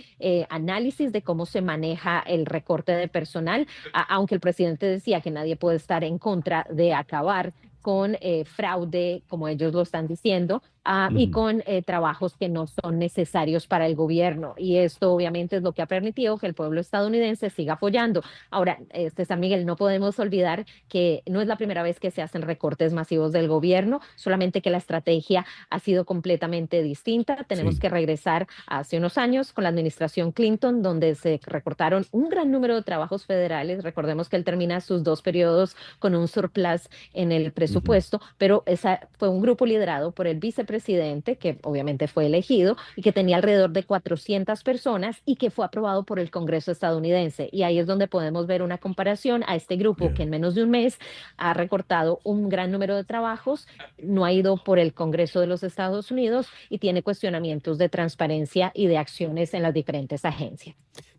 análisis de cómo se maneja el recorte de personal, aunque el presidente decía que nadie puede estar en contra de acabar con fraude, como ellos lo están diciendo, y Ujú. con trabajos que no son necesarios para el gobierno. Y esto obviamente es lo que ha permitido que el pueblo estadounidense siga apoyando. Ahora, San Miguel, no podemos olvidar que no es la primera vez que se hacen recortes masivos del gobierno, solamente que la estrategia ha sido completamente distinta. Tenemos Sí. que regresar hace unos años con la administración Clinton, donde se recortaron un gran número de trabajos federales. Recordemos que él termina sus 2 periodos con un surplus en el Ujú. presupuesto, pero esa fue un grupo liderado por el vicepresidente, que obviamente fue elegido y que tenía alrededor de 400 personas y que fue aprobado por el Congreso estadounidense. Y ahí es donde podemos ver una comparación a este grupo que Yeah. en menos de un mes ha recortado un gran número de trabajos, no ha ido por el Congreso de los Estados Unidos y tiene cuestionamientos de transparencia y de acciones en las diferentes agencias.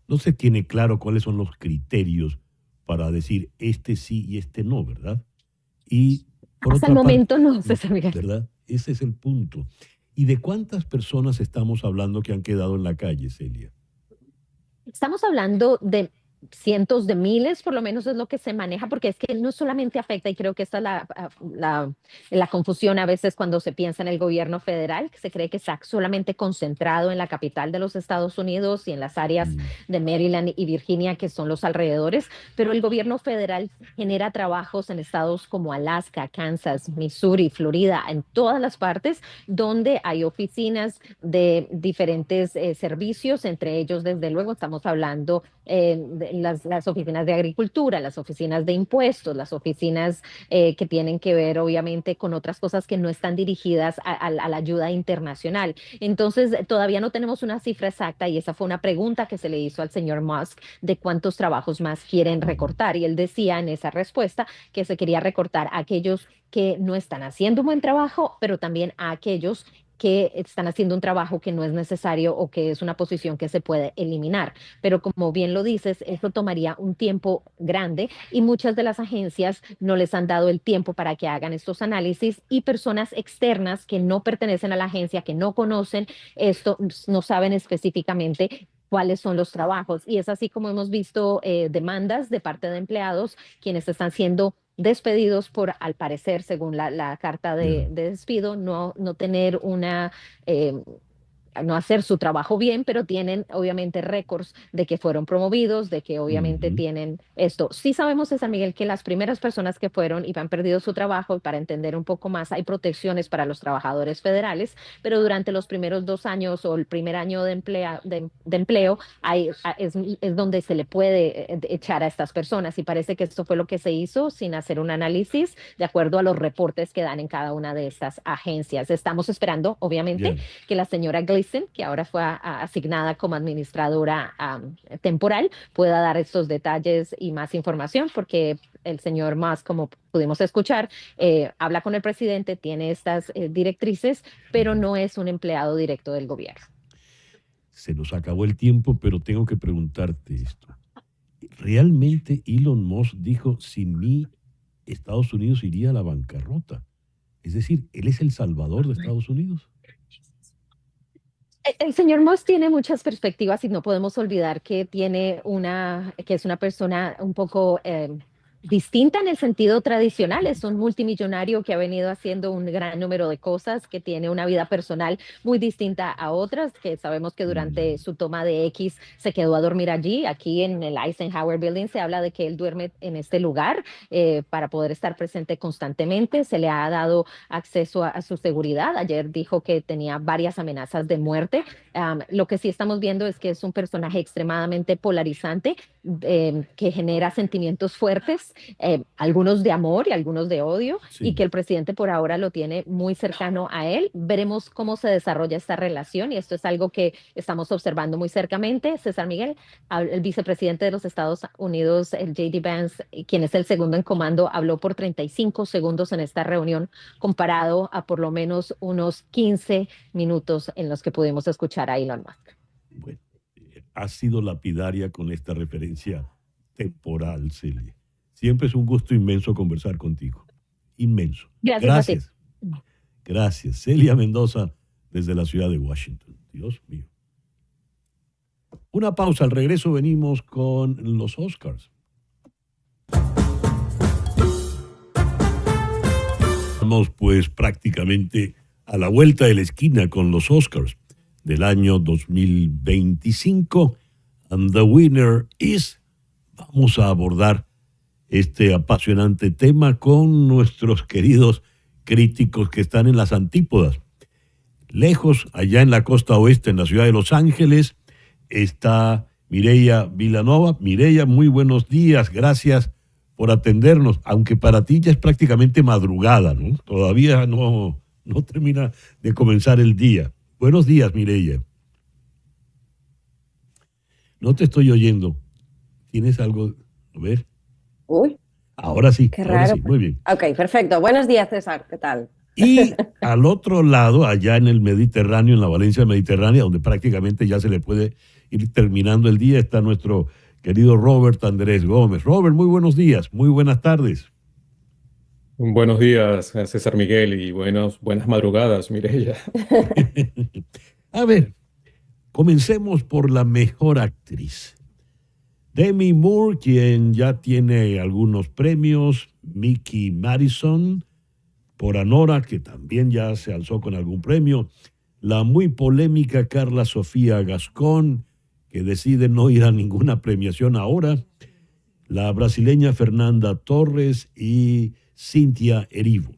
No se tiene claro cuáles son los criterios para decir este sí y este no, ¿verdad? Y por Hasta el otra parte, momento no, César Miguel. ¿verdad? Ese es el punto. ¿Y de cuántas personas estamos hablando que han quedado en la calle, Celia? Estamos hablando de cientos de miles, por lo menos es lo que se maneja, porque es que no solamente afecta, y creo que esta es la confusión a veces cuando se piensa en el gobierno federal, que se cree que está solamente concentrado en la capital de los Estados Unidos y en las áreas Mm. de Maryland y Virginia, que son los alrededores, pero el gobierno federal genera trabajos en estados como Alaska, Kansas, Missouri, Florida, en todas las partes donde hay oficinas de diferentes servicios, entre ellos, desde luego, estamos hablando las oficinas de agricultura, las oficinas de impuestos, las oficinas que tienen que ver obviamente con otras cosas que no están dirigidas a la ayuda internacional. Entonces, todavía no tenemos una cifra exacta y esa fue una pregunta que se le hizo al señor Musk de cuántos trabajos más quieren recortar. Y él decía en esa respuesta que se quería recortar a aquellos que no están haciendo un buen trabajo, pero también a aquellos que están haciendo un trabajo que no es necesario o que es una posición que se puede eliminar. Pero como bien lo dices, eso tomaría un tiempo grande y muchas de las agencias no les han dado el tiempo para que hagan estos análisis y personas externas que no pertenecen a la agencia, que no conocen esto, no saben específicamente cuáles son los trabajos. Y es así como hemos visto demandas de parte de empleados quienes están siendo despedidos por, al parecer, según la carta Ya. de despido, no tener una, no hacer su trabajo bien, pero tienen obviamente récords de que fueron promovidos, de que obviamente Ujú. tienen esto. Sí sabemos, César Miguel, que las primeras personas que fueron y han perdido su trabajo, para entender un poco más, hay protecciones para los trabajadores federales, pero durante los primeros 2 años o el primer año de empleo es donde se le puede echar a estas personas y parece que esto fue lo que se hizo sin hacer un análisis de acuerdo a los reportes que dan en cada una de estas agencias. Estamos esperando, obviamente, Ya. que la señora Gleason, que ahora fue asignada como administradora temporal, pueda dar estos detalles y más información, porque el señor Musk, como pudimos escuchar, habla con el presidente, tiene estas directrices, pero Ujú. no es un empleado directo del gobierno. Se nos acabó el tiempo, pero tengo que preguntarte esto. ¿Realmente Elon Musk dijo, sin mí, Estados Unidos iría a la bancarrota? Es decir, ¿él es el salvador de Estados Unidos? El señor Musk tiene muchas perspectivas y no podemos olvidar que que es una persona un poco distinta en el sentido tradicional. Es un multimillonario que ha venido haciendo un gran número de cosas, que tiene una vida personal muy distinta a otras, que sabemos que durante Mm. su toma de X se quedó a dormir allí. Aquí en el Eisenhower Building se habla de que él duerme en este lugar para poder estar presente constantemente. Se le ha dado acceso a su seguridad. Ayer dijo que tenía varias amenazas de muerte. Lo que sí estamos viendo es que es un personaje extremadamente polarizante, que genera sentimientos fuertes, algunos de amor y algunos de odio, y Sí. que el presidente por ahora lo tiene muy cercano a él. Veremos cómo se desarrolla esta relación y esto es algo que estamos observando muy cercamente. César Miguel, el vicepresidente de los Estados Unidos, el J.D. Vance, quien es el segundo en comando, habló por 35 segundos en esta reunión, comparado a por lo menos unos 15 minutos en los que pudimos escuchar a Elon Musk. Bueno, ha sido lapidaria con esta referencia temporal, Celia. Siempre es un gusto inmenso conversar contigo. Inmenso. Gracias a ti. Gracias. Gracias. Celia Mendoza desde la ciudad de Washington. Dios mío. Una pausa. Al regreso venimos con los Oscars. Estamos pues prácticamente a la vuelta de la esquina con los Oscars del año 2025. And the winner is... Vamos a abordar este apasionante tema con nuestros queridos críticos que están en las antípodas. Lejos, allá en la costa oeste, en la ciudad de Los Ángeles, está Mireya Vilanova. Mireya, muy buenos días, gracias por atendernos, aunque para ti ya es prácticamente madrugada, ¿no? Todavía no termina de comenzar el día. Buenos días, Mireya. No te estoy oyendo. ¿Tienes algo? A ver. Uy, Ahora sí, qué ahora raro. sí, muy bien. Ok, perfecto. Buenos días, César. ¿Qué tal? Y al otro lado, allá en el Mediterráneo, en la Valencia Mediterránea, donde prácticamente ya se le puede ir terminando el día, está nuestro querido Robert Andrés Gómez. Robert, muy buenos días, muy buenas tardes. Buenos días, César Miguel, y buenas madrugadas, Mireya. A ver, comencemos por la mejor actriz. Demi Moore, quien ya tiene algunos premios, Mickey Madison, por Anora, que también ya se alzó con algún premio, la muy polémica Carla Sofía Gascón, que decide no ir a ninguna premiación ahora, la brasileña Fernanda Torres y Cynthia Erivo.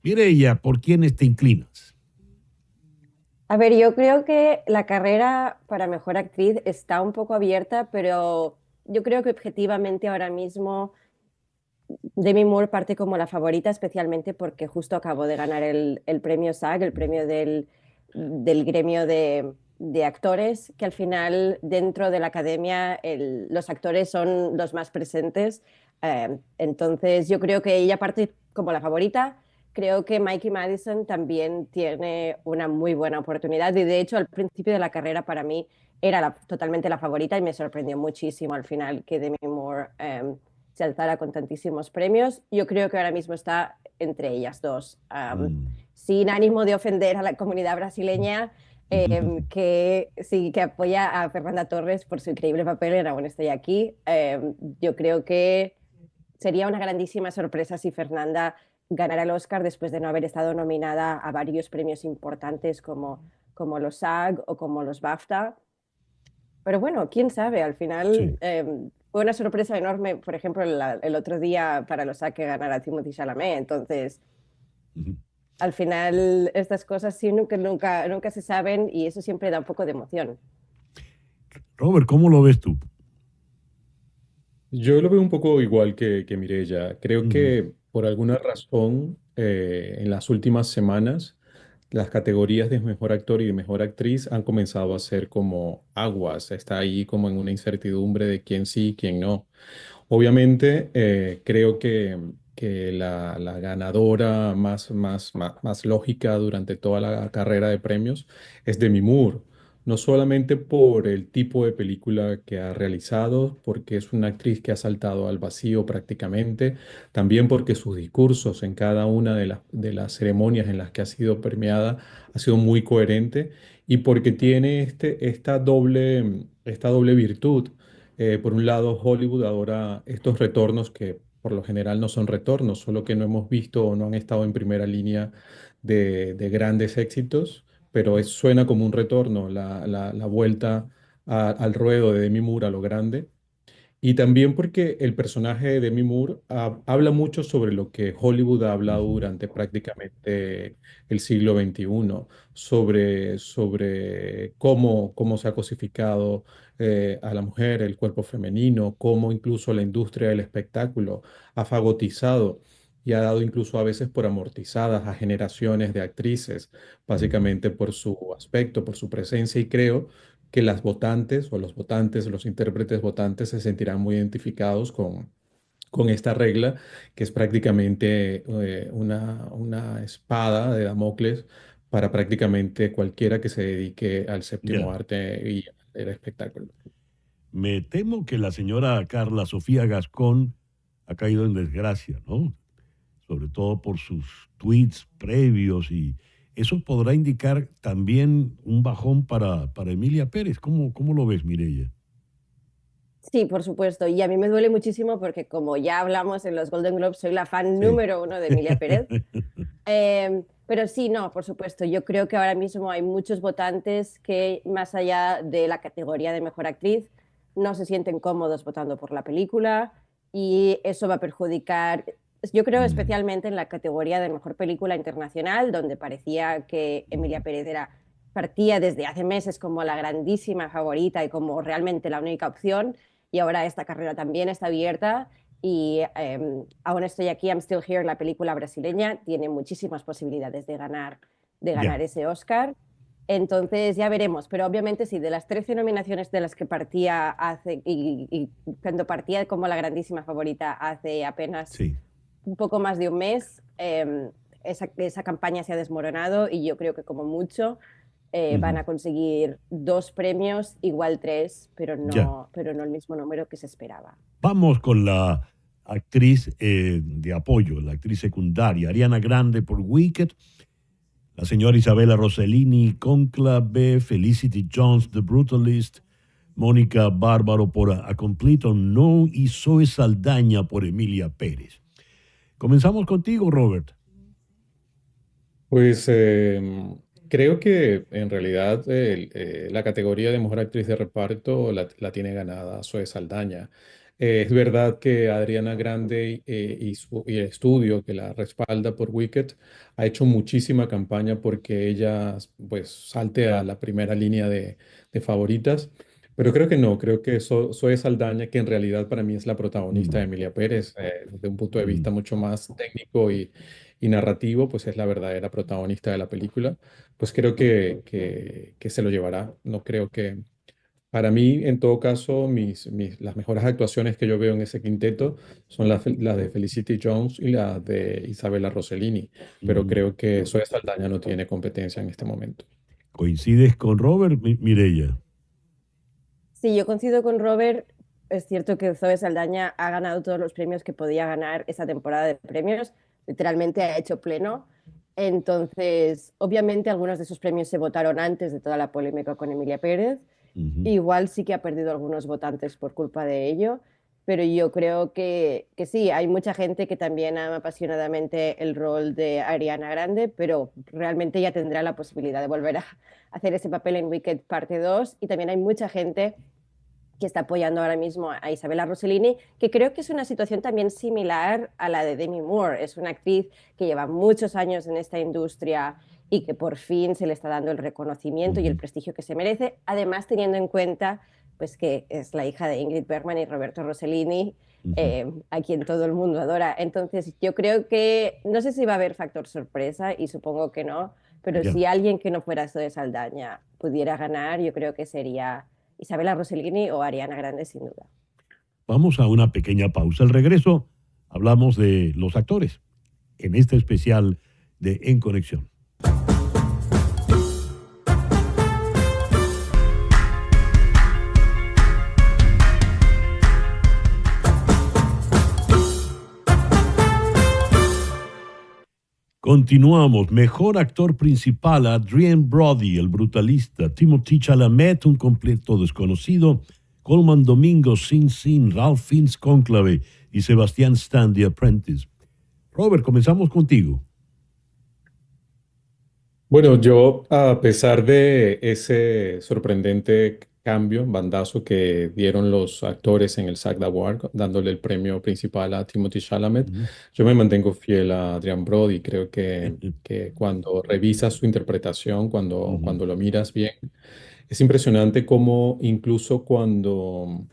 Mireya, ¿por quiénes te inclinas? A ver, yo creo que la carrera para mejor actriz está un poco abierta, pero yo creo que objetivamente ahora mismo Demi Moore parte como la favorita, especialmente porque justo acabó de ganar el premio SAG, el premio del gremio de actores, que al final dentro de la academia los actores son los más presentes. Entonces yo creo que ella parte como la favorita. Creo que Mikey Madison también tiene una muy buena oportunidad y de hecho al principio de la carrera para mí era totalmente la favorita y me sorprendió muchísimo al final que Demi Moore se alzara con tantísimos premios. Yo creo que ahora mismo está entre ellas dos. Sin ánimo de ofender a la comunidad brasileña, que sí, que apoya a Fernanda Torres por su increíble papel en Aún estoy aquí. Yo creo que sería una grandísima sorpresa si Fernanda ganara el Oscar después de no haber estado nominada a varios premios importantes como los SAG o como los BAFTA. Pero bueno, quién sabe, al final Sí. fue una sorpresa enorme, por ejemplo, el otro día para los SAG que ganara Timothée Chalamet. Entonces, Ujú. al final estas cosas sí nunca se saben y eso siempre da un poco de emoción. Robert, ¿cómo lo ves tú? Yo lo veo un poco igual que Mirella. Creo Ujú. que por alguna razón en las últimas semanas las categorías de mejor actor y de mejor actriz han comenzado a ser como aguas. Está ahí como en una incertidumbre de quién sí y quién no. Obviamente, creo que la ganadora más lógica durante toda la carrera de premios es Demi Moore. No solamente por el tipo de película que ha realizado, porque es una actriz que ha saltado al vacío prácticamente, también porque sus discursos en cada una de las ceremonias en las que ha sido premiada ha sido muy coherente y porque tiene esta doble virtud. Por un lado, Hollywood ahora estos retornos que por lo general no son retornos, solo que no hemos visto o no han estado en primera línea de grandes éxitos, pero suena como un retorno, la vuelta al ruedo de Demi Moore a lo grande. Y también porque el personaje de Demi Moore habla mucho sobre lo que Hollywood ha hablado Ujú. durante prácticamente el siglo XXI, sobre cómo se ha cosificado a la mujer, el cuerpo femenino, cómo incluso la industria del espectáculo ha fagotizado y ha dado incluso a veces por amortizadas a generaciones de actrices, Ujú. básicamente por su aspecto, por su presencia, y creo que las votantes o los votantes, los intérpretes votantes se sentirán muy identificados con esta regla, que es prácticamente una espada de Damocles para prácticamente cualquiera que se dedique al séptimo Ya. arte y al espectáculo. Me temo que la señora Carla Sofía Gascón ha caído en desgracia, ¿no? Sobre todo por sus tweets previos y eso podrá indicar también un bajón para Emilia Pérez. ¿Cómo lo ves, Mireya? Sí, por supuesto. Y a mí me duele muchísimo porque como ya hablamos en los Golden Globes, soy la fan Sí. número uno de Emilia Pérez. Pero sí, no, por supuesto. Yo creo que ahora mismo hay muchos votantes que, más allá de la categoría de mejor actriz, no se sienten cómodos votando por la película y eso va a perjudicar, yo creo, Mm, especialmente en la categoría de mejor película internacional, donde parecía que Emilia ujú. Pérez partía desde hace meses como la grandísima favorita y como realmente la única opción. Y ahora esta carrera también está abierta y Aún estoy aquí, I'm Still Here, la película brasileña, tiene muchísimas posibilidades de Ya. ganar ese Oscar. Entonces ya veremos, pero obviamente sí, de las 13 nominaciones de las que partía y cuando partía como la grandísima favorita hace apenas Sí. un poco más de un mes, esa campaña se ha desmoronado y yo creo que como mucho van Ujú. a conseguir dos premios, igual tres, Ya. pero no el mismo número que se esperaba. Vamos con la actriz de apoyo, la actriz secundaria, Ariana Grande por Wicked, la señora Isabella Rossellini, Conclave, Felicity Jones, The Brutalist, Mónica Bárbaro por A Complete Unknown y Zoe Saldaña por Emilia Pérez. Comenzamos contigo, Robert. Pues creo que en realidad la categoría de mejor actriz de reparto la tiene ganada Zoe Saldaña. Es verdad que Adriana Grande y el estudio que la respalda por Wicked ha hecho muchísima campaña porque ella pues salte a la primera línea de favoritas, Pero creo que no, creo que Zoe Saldaña, que en realidad para mí es la protagonista de Mm, Emilia Pérez, desde un punto de vista mm. mucho más técnico y narrativo, pues es la verdadera protagonista de la película, pues creo que se lo llevará. No creo que, para mí, en todo caso, las mejores actuaciones que yo veo en ese quinteto son las de Felicity Jones y las de Isabella Rossellini, pero Ujú. creo que Zoe Saldaña no tiene competencia en este momento. ¿Coincides con Robert, Mireya? Sí, yo coincido con Robert. Es cierto que Zoe Saldaña ha ganado todos los premios que podía ganar esa temporada de premios. Literalmente ha hecho pleno. Entonces, obviamente, algunos de esos premios se votaron antes de toda la polémica con Emilia Pérez. Ujú. Igual sí que ha perdido algunos votantes por culpa de ello, pero yo creo que sí, hay mucha gente que también ama apasionadamente el rol de Ariana Grande, pero realmente ya tendrá la posibilidad de volver a hacer ese papel en Wicked parte 2 y también hay mucha gente que está apoyando ahora mismo a Isabella Rossellini, que creo que es una situación también similar a la de Demi Moore. Es una actriz que lleva muchos años en esta industria y que por fin se le está dando el reconocimiento y el Ujú. prestigio que se merece, además teniendo en cuenta pues, que es la hija de Ingrid Bergman y Roberto Rossellini, Ujú. a quien todo el mundo adora. Entonces, yo creo que, no sé si va a haber factor sorpresa, y supongo que no, pero Ya. si alguien que no fuera Zoe Saldaña pudiera ganar, yo creo que sería Isabella Rossellini o Ariana Grande, sin duda. Vamos a una pequeña pausa. Al regreso, hablamos de los actores en este especial de En Conexión. Continuamos. Mejor actor principal, Adrien Brody, el brutalista. Timothée Chalamet, un completo desconocido. Colman Domingo, Sin Sin. Ralph Fiennes, Cónclave. Y Sebastián Stan, The Apprentice. Robert, comenzamos contigo. Bueno, yo, a pesar de ese sorprendente cambio, bandazo que dieron los actores en el SAG Award, dándole el premio principal a Timothy Chalamet, Ujú. yo me mantengo fiel a Adrian Brody. Creo que cuando revisas su interpretación, Ujú. cuando lo miras bien, es impresionante cómo incluso cuando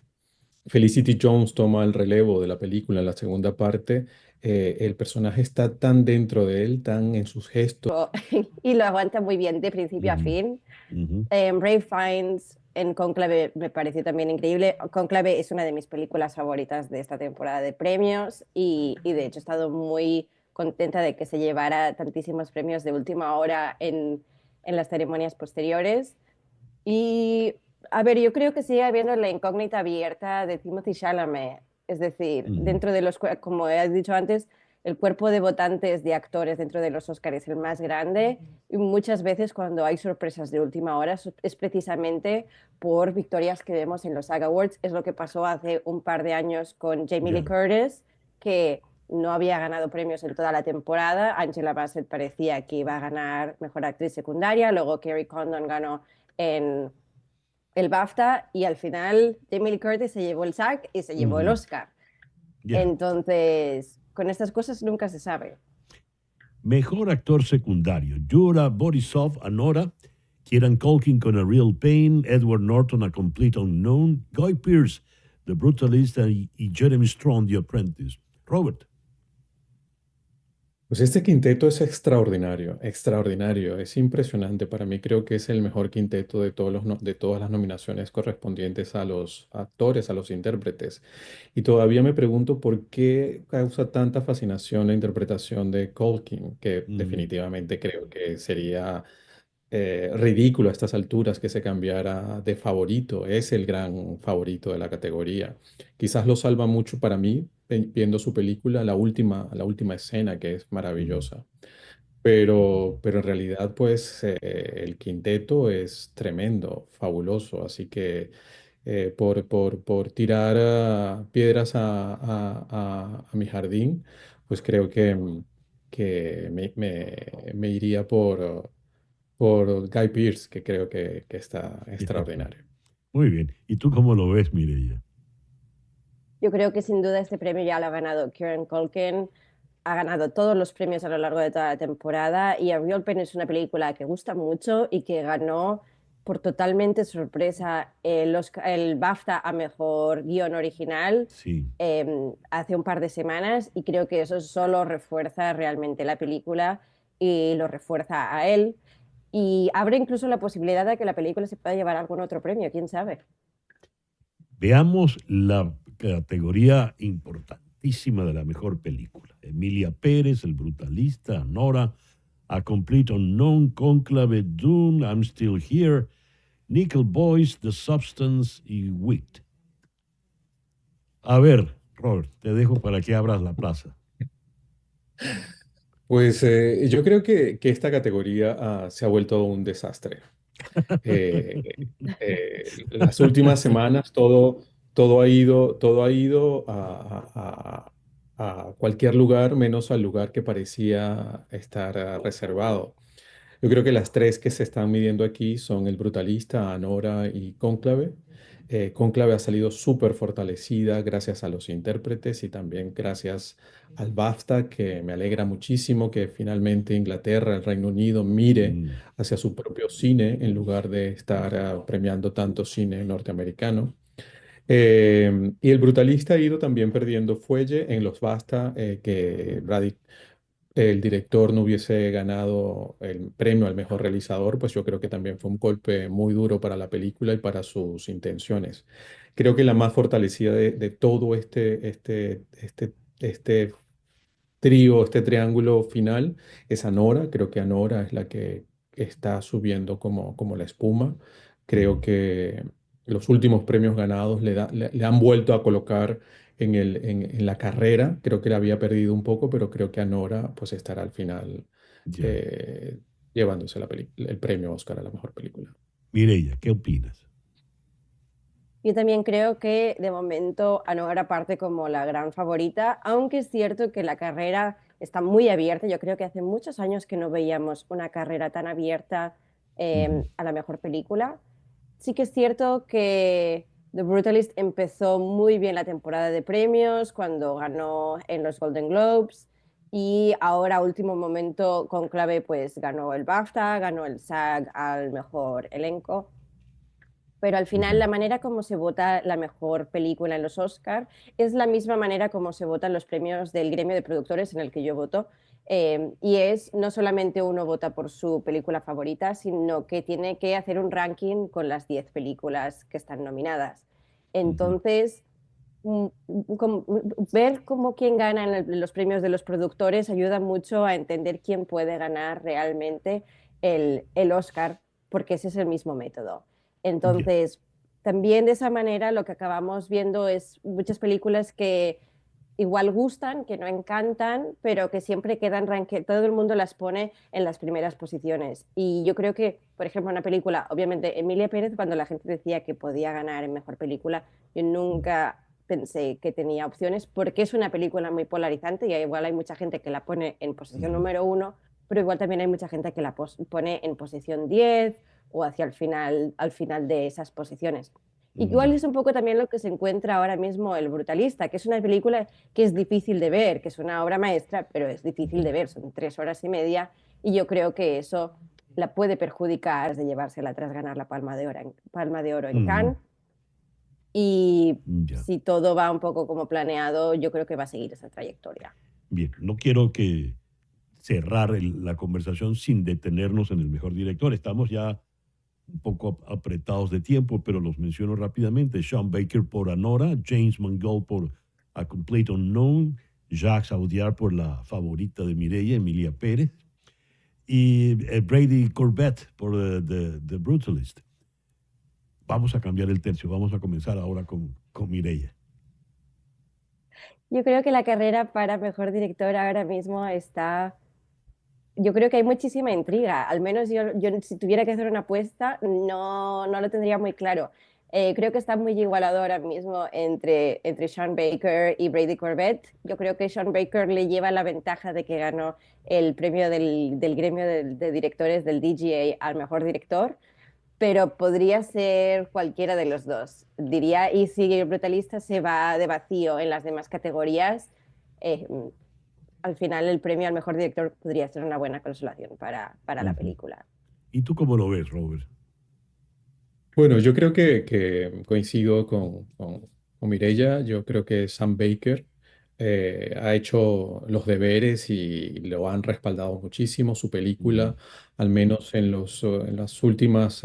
Felicity Jones toma el relevo de la película en la segunda parte, el personaje está tan dentro de él, tan en sus gestos. Y lo aguanta muy bien de principio a Ujú. fin. Ujú. Ray Fiennes en Cónclave me pareció también increíble. Cónclave es una de mis películas favoritas de esta temporada de premios y de hecho he estado muy contenta de que se llevara tantísimos premios de última hora en las ceremonias posteriores. Y a ver, yo creo que sigue habiendo la incógnita abierta de Timothée Chalamet. Es decir, Ujú. dentro de los, como he dicho antes, el cuerpo de votantes de actores dentro de los Oscars es el más grande y muchas veces cuando hay sorpresas de última hora es precisamente por victorias que vemos en los SAG Awards. Es lo que pasó hace un par de años con Jamie Lee Ya. Curtis, que no había ganado premios en toda la temporada. Angela Bassett parecía que iba a ganar Mejor Actriz Secundaria, luego Kerry Condon ganó en el BAFTA y al final Jamie Lee Curtis se llevó el SAG y se llevó el Ujú. Oscar. Ya. Entonces, con estas cosas nunca se sabe. Mejor actor secundario. Yura Borisov, Anora. Kieran Culkin con A Real Pain. Edward Norton, A Complete Unknown. Guy Pearce, The Brutalist. Y Jeremy Strong, The Apprentice. Robert. Pues este quinteto es extraordinario, extraordinario, es impresionante. Para mí creo que es el mejor quinteto de de todas las nominaciones correspondientes a los actores, a los intérpretes. Y todavía me pregunto por qué causa tanta fascinación la interpretación de Culkin, que Ujú. definitivamente creo que sería ridículo a estas alturas que se cambiara de favorito. Es el gran favorito de la categoría. Quizás lo salva mucho para mí viendo su película, la última escena, que es Ujú. maravillosa. Pero en realidad, pues el quinteto es tremendo, fabuloso. Así que por tirar piedras a mi jardín, pues creo que me iría por Guy Pearce, que creo que está extraordinario. Muy bien. ¿Y tú cómo lo ves, Mireya? Yo creo que sin duda este premio ya lo ha ganado Kieran Culkin, ha ganado todos los premios a lo largo de toda la temporada y A Real Pain es una película que gusta mucho y que ganó por totalmente sorpresa el BAFTA a Mejor Guión Original Sí. hace un par de semanas, y creo que eso solo refuerza realmente la película y lo refuerza a él, y abre incluso la posibilidad de que la película se pueda llevar algún otro premio, quién sabe. Veamos la categoría importantísima de la mejor película. Emilia Pérez, El Brutalista, Nora, A Complete Unknown, Cónclave, Dune, I'm Still Here, Nickel Boys, The Substance y Wit. A ver, Robert, te dejo para que abras la plaza. Pues yo creo que esta categoría se ha vuelto un desastre. Eh, las últimas semanas todo ha ido a cualquier lugar menos al lugar que parecía estar reservado. Yo creo que las tres que se están midiendo aquí son El Brutalista, Anora y Cónclave. Cónclave ha salido súper fortalecida gracias a los intérpretes y también gracias al BAFTA, que me alegra muchísimo que finalmente Inglaterra, el Reino Unido, mire Mm, hacia su propio cine en lugar de estar premiando tanto cine norteamericano. Y El Brutalista ha ido también perdiendo fuelle en los BAFTA, que el director no hubiese ganado el premio al mejor realizador, pues yo creo que también fue un golpe muy duro para la película y para sus intenciones. Creo que la más fortalecida de todo este trío, este triángulo final es Anora. Creo que Anora es la que está subiendo como la espuma. Creo mm, que los últimos premios ganados le han vuelto a colocar en la carrera. Creo que la había perdido un poco, pero creo que Anora pues estará al final ya. eh, llevándose el premio Oscar a la mejor película. Mireya, ¿qué opinas? Yo también creo que de momento Anora parte como la gran favorita, aunque es cierto que la carrera está muy abierta. Yo creo que hace muchos años que no veíamos una carrera tan abierta Ujú, a la mejor película. Sí que es cierto que The Brutalist empezó muy bien la temporada de premios cuando ganó en los Golden Globes, y ahora, a último momento, Conclave pues ganó el BAFTA, ganó el SAG al mejor elenco. Pero al final ujú, la manera como se vota la mejor película en los Oscar es la misma manera como se votan los premios del gremio de productores en el que yo voto. Y es no solamente uno vota por su película favorita, sino que tiene que hacer un ranking con las 10 películas que están nominadas. ujú, Entonces, ver cómo quién gana en los premios de los productores ayuda mucho a entender quién puede ganar realmente el Oscar, porque ese es el mismo método. ya. Entonces, también de esa manera lo que acabamos viendo es muchas películas que igual gustan, que no encantan, pero que siempre quedan todo el mundo las pone en las primeras posiciones. Y yo creo que, por ejemplo, una película, obviamente Emilia Pérez, cuando la gente decía que podía ganar en mejor película, yo nunca pensé que tenía opciones, porque es una película muy polarizante y igual hay mucha gente que la pone en posición Ujú, número 1, pero igual también hay mucha gente que la pone en posición 10 o hacia al final de esas posiciones. Igual ya. es un poco también lo que se encuentra ahora mismo El Brutalista, que es una película que es difícil de ver, que es una obra maestra, pero es difícil Ujú, de ver, son 3 horas y media, y yo creo que eso la puede perjudicar de llevársela tras ganar la Palma de Oro en ujú, Cannes. Y ya. si todo va un poco como planeado, yo creo que va a seguir esa trayectoria. Bien, no quiero que cerrar la conversación sin detenernos en el mejor director. Estamos ya un poco apretados de tiempo, pero los menciono rápidamente. Sean Baker por Anora, James Mangold por A Complete Unknown, Jacques Audiard por la favorita de Mireia, Emilia Pérez, y Brady Corbett por The Brutalist. Vamos a cambiar el tercio, vamos a comenzar ahora con Mireia. Yo creo que la carrera para mejor director ahora mismo está. Yo creo que hay muchísima intriga. Al menos yo si tuviera que hacer una apuesta, no lo tendría muy claro. Creo que está muy igualado ahora mismo entre Sean Baker y Brady Corbett. Yo creo que Sean Baker le lleva la ventaja de que ganó el premio del gremio de directores del DGA al mejor director, pero podría ser cualquiera de los dos. Diría, y si el Brutalista se va de vacío en las demás categorías, eh, al final el premio al mejor director podría ser una buena consolación para la Ujú. película. ¿Y tú cómo lo ves, Robert? Bueno, yo creo que coincido con Mireya. Yo creo que Sam Baker ha hecho los deberes y lo han respaldado muchísimo. Su Mm, película, al menos en las últimas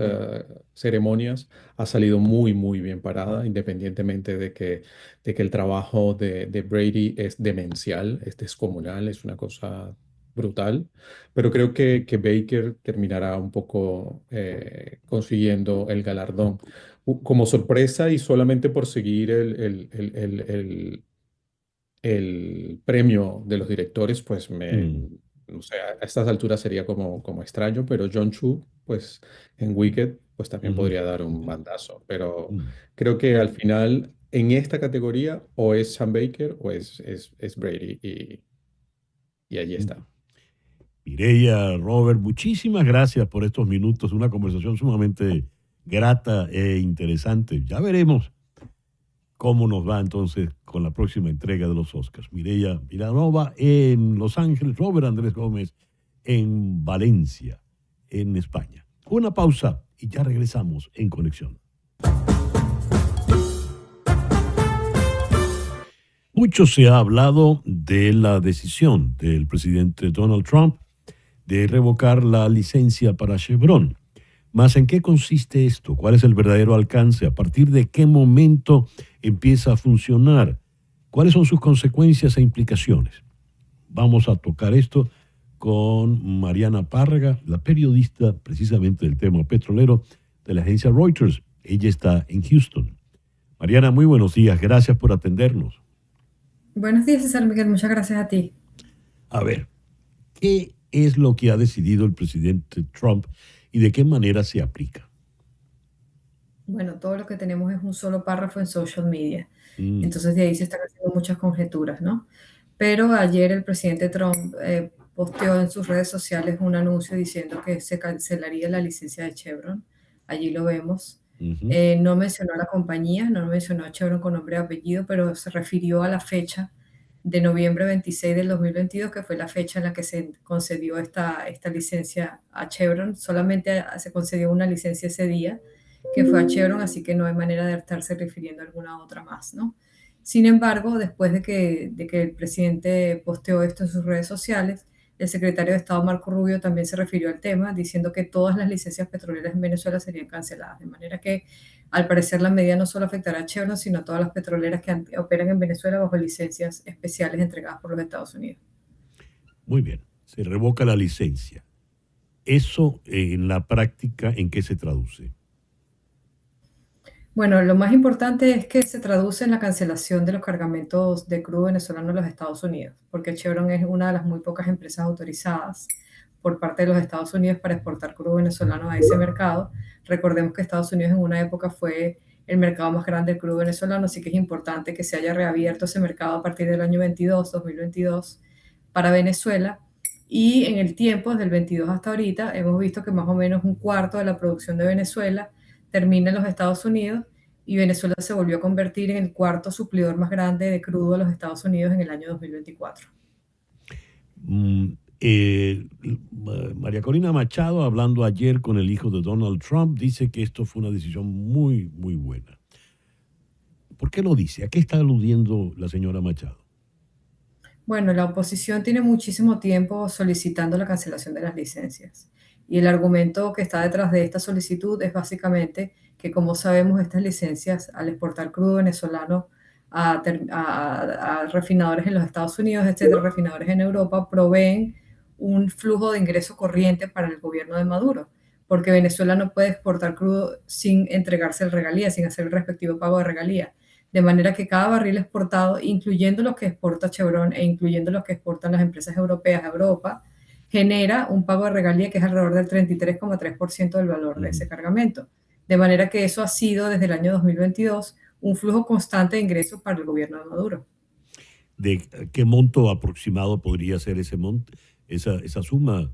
ceremonias, ha salido muy, muy bien parada, independientemente de que el trabajo de Brady es demencial, es descomunal, es una cosa brutal. Pero creo que Baker terminará un poco consiguiendo el galardón. Como sorpresa y solamente por seguir el premio de los directores, pues mm, o sea, a estas alturas sería como extraño, pero John Chu, pues en Wicked, pues también ujú, podría dar un bandazo. Pero mm, creo que al final, en esta categoría, o es Sam Baker o es Brady, y allí mm. está. Mireya, Robert, muchísimas gracias por estos minutos, una conversación sumamente grata e interesante. Ya veremos cómo nos va entonces con la próxima entrega de los Oscars. Mireya Vilanova en Los Ángeles, Robert Andrés Gómez en Valencia, en España. Una pausa y ya regresamos en Conexión. Mucho se ha hablado de la decisión del presidente Donald Trump de revocar la licencia para Chevron. Más, ¿en qué consiste esto? ¿Cuál es el verdadero alcance? ¿A partir de qué momento empieza a funcionar? ¿Cuáles son sus consecuencias e implicaciones? Vamos a tocar esto con Mariana Párraga, la periodista precisamente del tema petrolero de la agencia Reuters. Ella está en Houston. Mariana, muy buenos días. Gracias por atendernos. Buenos días, César Miguel. Muchas gracias a ti. A ver, ¿qué es lo que ha decidido el presidente Trump y de qué manera se aplica? Bueno, todo lo que tenemos es un solo párrafo en social media. Mm, Entonces de ahí se están haciendo muchas conjeturas, ¿no? Pero ayer el presidente Trump posteó en sus redes sociales un anuncio diciendo que se cancelaría la licencia de Chevron. Allí lo vemos. ujú, No mencionó a la compañía, no mencionó a Chevron con nombre y apellido, pero se refirió a la fecha de noviembre 26 del 2022, que fue la fecha en la que se concedió esta licencia a Chevron. Solamente se concedió una licencia ese día, que fue a Chevron, así que no hay manera de estarse refiriendo a alguna otra más, ¿no? Sin embargo, después de que el presidente posteó esto en sus redes sociales, el secretario de Estado Marco Rubio también se refirió al tema, diciendo que todas las licencias petroleras en Venezuela serían canceladas, de manera que al parecer la medida no solo afectará a Chevron, sino a todas las petroleras que operan en Venezuela bajo licencias especiales entregadas por los Estados Unidos. muy bien, se revoca la licencia. Eso en la práctica, ¿en qué se traduce? Bueno, lo más importante es que se traduce en la cancelación de los cargamentos de crudo venezolano a los Estados Unidos, porque Chevron es una de las muy pocas empresas autorizadas por parte de los Estados Unidos para exportar crudo venezolano a ese mercado. Recordemos que Estados Unidos en una época fue el mercado más grande del crudo venezolano, así que es importante que se haya reabierto ese mercado a partir del año 2022, para Venezuela. Y en el tiempo, desde el 22 hasta ahorita, hemos visto que más o menos un cuarto de la producción de Venezuela termina en los Estados Unidos y Venezuela se volvió a convertir en el cuarto suplidor más grande de crudo a los Estados Unidos en el año 2024. Mm, María Corina Machado, hablando ayer con el hijo de Donald Trump, dice que esto fue una decisión muy, muy buena. ¿Por qué lo dice? ¿A qué está aludiendo la señora Machado? Bueno, la oposición tiene muchísimo tiempo solicitando la cancelación de las licencias. Y el argumento que está detrás de esta solicitud es básicamente que, como sabemos, estas licencias, al exportar crudo venezolano a refinadores en los Estados Unidos, etcétera, refinadores en Europa, proveen un flujo de ingreso corriente para el gobierno de Maduro, porque Venezuela no puede exportar crudo sin entregarse el regalía, sin hacer el respectivo pago de regalía. De manera que cada barril exportado, incluyendo los que exporta Chevron e incluyendo los que exportan las empresas europeas a Europa, genera un pago de regalía que es alrededor del 33,3% del valor de Ujú. ese cargamento. De manera que eso ha sido desde el año 2022 un flujo constante de ingresos para el gobierno de Maduro. ¿De qué monto aproximado podría ser ese monto, esa suma,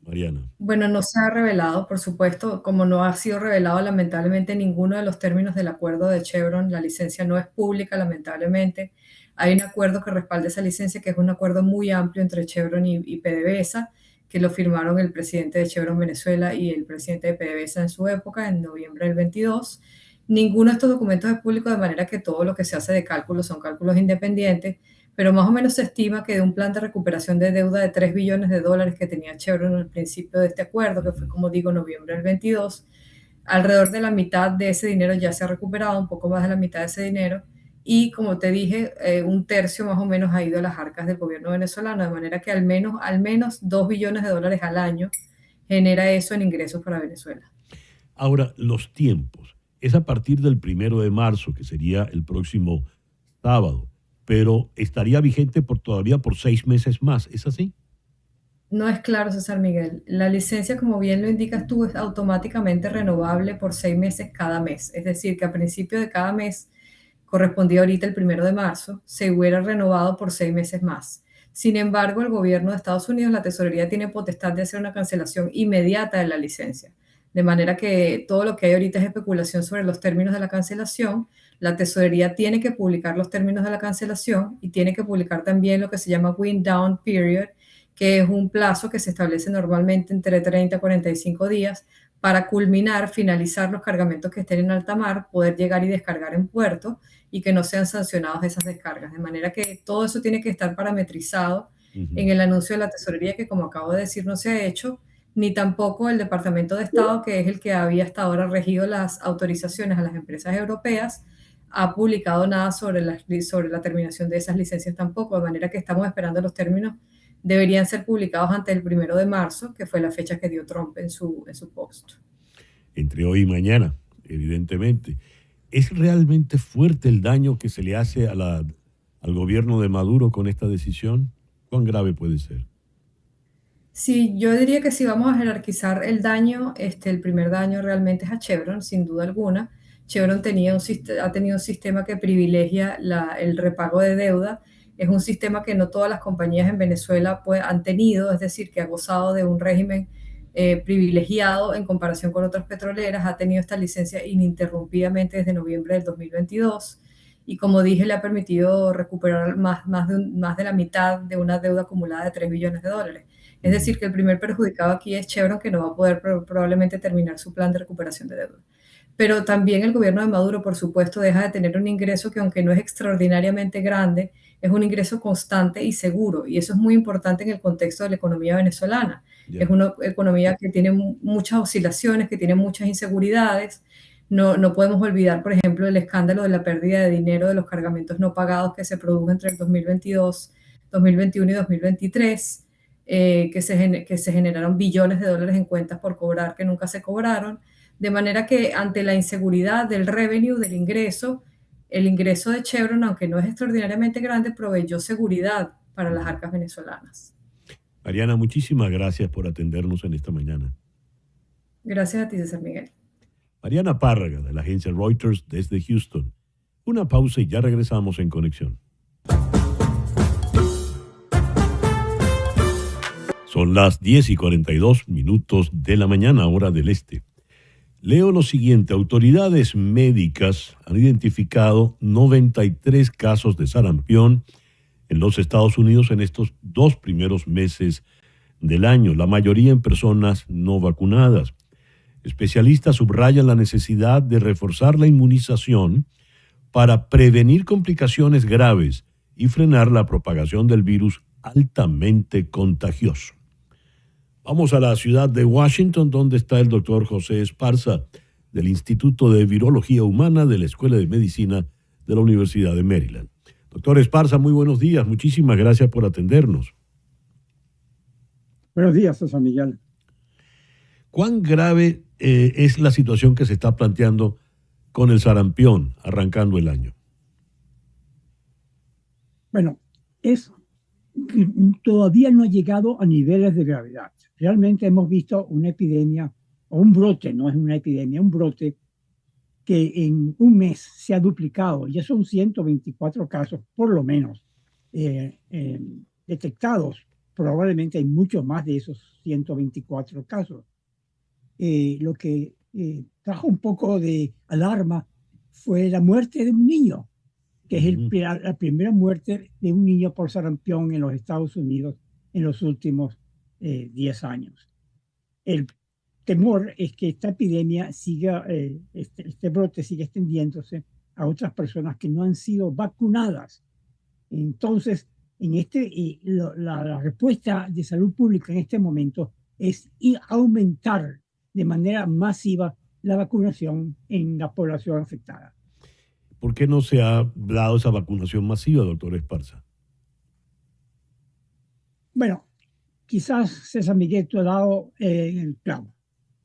Mariana? Bueno, no se ha revelado, por supuesto, como no ha sido revelado lamentablemente ninguno de los términos del acuerdo de Chevron, la licencia no es pública lamentablemente. Hay un acuerdo que respalda esa licencia, que es un acuerdo muy amplio entre Chevron y PDVSA, que lo firmaron el presidente de Chevron Venezuela y el presidente de PDVSA en su época, en noviembre del 22. Ninguno de estos documentos es público, de manera que todo lo que se hace de cálculos son cálculos independientes, pero más o menos se estima que de un plan de recuperación de deuda de $3 billones que tenía Chevron al principio de este acuerdo, que fue, como digo, noviembre del 22, alrededor de la mitad de ese dinero ya se ha recuperado, un poco más de la mitad de ese dinero, y como te dije, un tercio más o menos ha ido a las arcas del gobierno venezolano, de manera que al menos $2 billones al año genera eso en ingresos para Venezuela. Ahora, los tiempos. Es a partir del 1 de marzo, que sería el próximo sábado, pero estaría vigente todavía por 6 meses más. ¿Es así? No es claro, César Miguel. La licencia, como bien lo indicas tú, es automáticamente renovable por 6 meses cada mes. Es decir, que a principio de cada mes, correspondía ahorita el 1 de marzo, se hubiera renovado por 6 meses más. Sin embargo, el gobierno de Estados Unidos, la tesorería, tiene potestad de hacer una cancelación inmediata de la licencia. De manera que todo lo que hay ahorita es especulación sobre los términos de la cancelación. La tesorería tiene que publicar los términos de la cancelación y tiene que publicar también lo que se llama wind down period, que es un plazo que se establece normalmente entre 30 a 45 días para culminar, finalizar los cargamentos que estén en alta mar, poder llegar y descargar en puerto y que no sean sancionados esas descargas. De manera que todo eso tiene que estar parametrizado en el anuncio de la tesorería, que, como acabo de decir, no se ha hecho, ni tampoco el Departamento de Estado, que es el que había hasta ahora regido las autorizaciones a las empresas europeas, ha publicado nada sobre la terminación de esas licencias tampoco, de manera que estamos esperando los términos. Deberían ser publicados antes del 1 de marzo, que fue la fecha que dio Trump en su post. Entre hoy y mañana, evidentemente. ¿Es realmente fuerte el daño que se le hace al gobierno de Maduro con esta decisión? ¿Cuán grave puede ser? Sí, yo diría que si vamos a jerarquizar el daño, el primer daño realmente es a Chevron, sin duda alguna. Chevron ha tenido un sistema que privilegia el repago de deuda. Es un sistema que no todas las compañías en Venezuela han tenido, es decir, que ha gozado de un régimen privilegiado en comparación con otras petroleras. Ha tenido esta licencia ininterrumpidamente desde noviembre del 2022 y, como dije, le ha permitido recuperar más de la mitad de una deuda acumulada de $3 billones. Es decir, que el primer perjudicado aquí es Chevron, que no va a poder probablemente terminar su plan de recuperación de deuda. Pero también el gobierno de Maduro, por supuesto, deja de tener un ingreso que, aunque no es extraordinariamente grande, es un ingreso constante y seguro. Y eso es muy importante en el contexto de la economía venezolana. Es una economía que tiene muchas oscilaciones, que tiene muchas inseguridades. No podemos olvidar, por ejemplo, el escándalo de la pérdida de dinero de los cargamentos no pagados que se produjo entre el 2022, 2021 y 2023, que se generaron billones de dólares en cuentas por cobrar que nunca se cobraron. De manera que, ante la inseguridad del revenue, del ingreso, el ingreso de Chevron, aunque no es extraordinariamente grande, proveyó seguridad para las arcas venezolanas. Mariana, muchísimas gracias por atendernos en esta mañana. Gracias a ti, César Miguel. Mariana Párraga, de la agencia Reuters desde Houston. Una pausa y ya regresamos en Conexión. Son las 10:42 de la mañana, hora del este. Leo lo siguiente: autoridades médicas han identificado 93 casos de sarampión en los Estados Unidos en estos 2 primeros meses del año, la mayoría en personas no vacunadas. Especialistas subrayan la necesidad de reforzar la inmunización para prevenir complicaciones graves y frenar la propagación del virus altamente contagioso. Vamos a la ciudad de Washington, donde está el doctor José Esparza, del Instituto de Virología Humana de la Escuela de Medicina de la Universidad de Maryland. Doctor Esparza, muy buenos días. Muchísimas gracias por atendernos. Buenos días, César Miguel. ¿Cuán grave es la situación que se está planteando con el sarampión arrancando el año? Bueno, todavía no ha llegado a niveles de gravedad. Realmente hemos visto una epidemia, o un brote, no es una epidemia, un brote que en un mes se ha duplicado. Ya son 124 casos, por lo menos, detectados. Probablemente hay muchos más de esos 124 casos. Lo que trajo un poco de alarma fue la muerte de un niño, que es la primera muerte de un niño por sarampión en los Estados Unidos en los últimos 10 años. El temor es que esta epidemia siga, este brote siga extendiéndose a otras personas que no han sido vacunadas. Entonces, la respuesta de salud pública en este momento es aumentar de manera masiva la vacunación en la población afectada. ¿Por qué no se ha dado esa vacunación masiva, doctor Esparza? Bueno, quizás César Miguel ha dado en el clavo.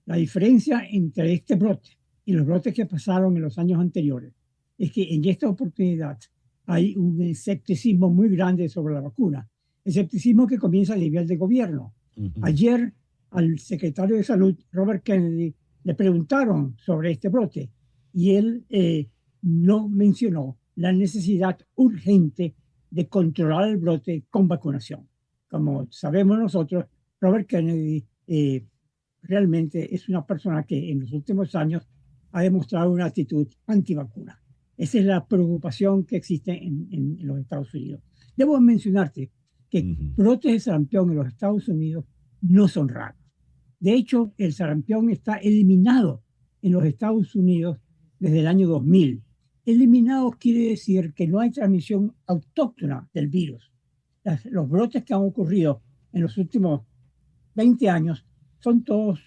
La diferencia entre este brote y los brotes que pasaron en los años anteriores es que en esta oportunidad hay un escepticismo muy grande sobre la vacuna. Escepticismo que comienza a nivel de gobierno. Ayer al secretario de Salud, Robert Kennedy, le preguntaron sobre este brote y él no mencionó la necesidad urgente de controlar el brote con vacunación. Como sabemos nosotros, Robert Kennedy realmente es una persona que en los últimos años ha demostrado una actitud antivacuna. Esa es la preocupación que existe en los Estados Unidos. Debo mencionarte que brotes de sarampión en los Estados Unidos no son raros. De hecho, el sarampión está eliminado en los Estados Unidos desde el año 2000. Eliminado quiere decir que no hay transmisión autóctona del virus. Los brotes que han ocurrido en los últimos 20 años son todos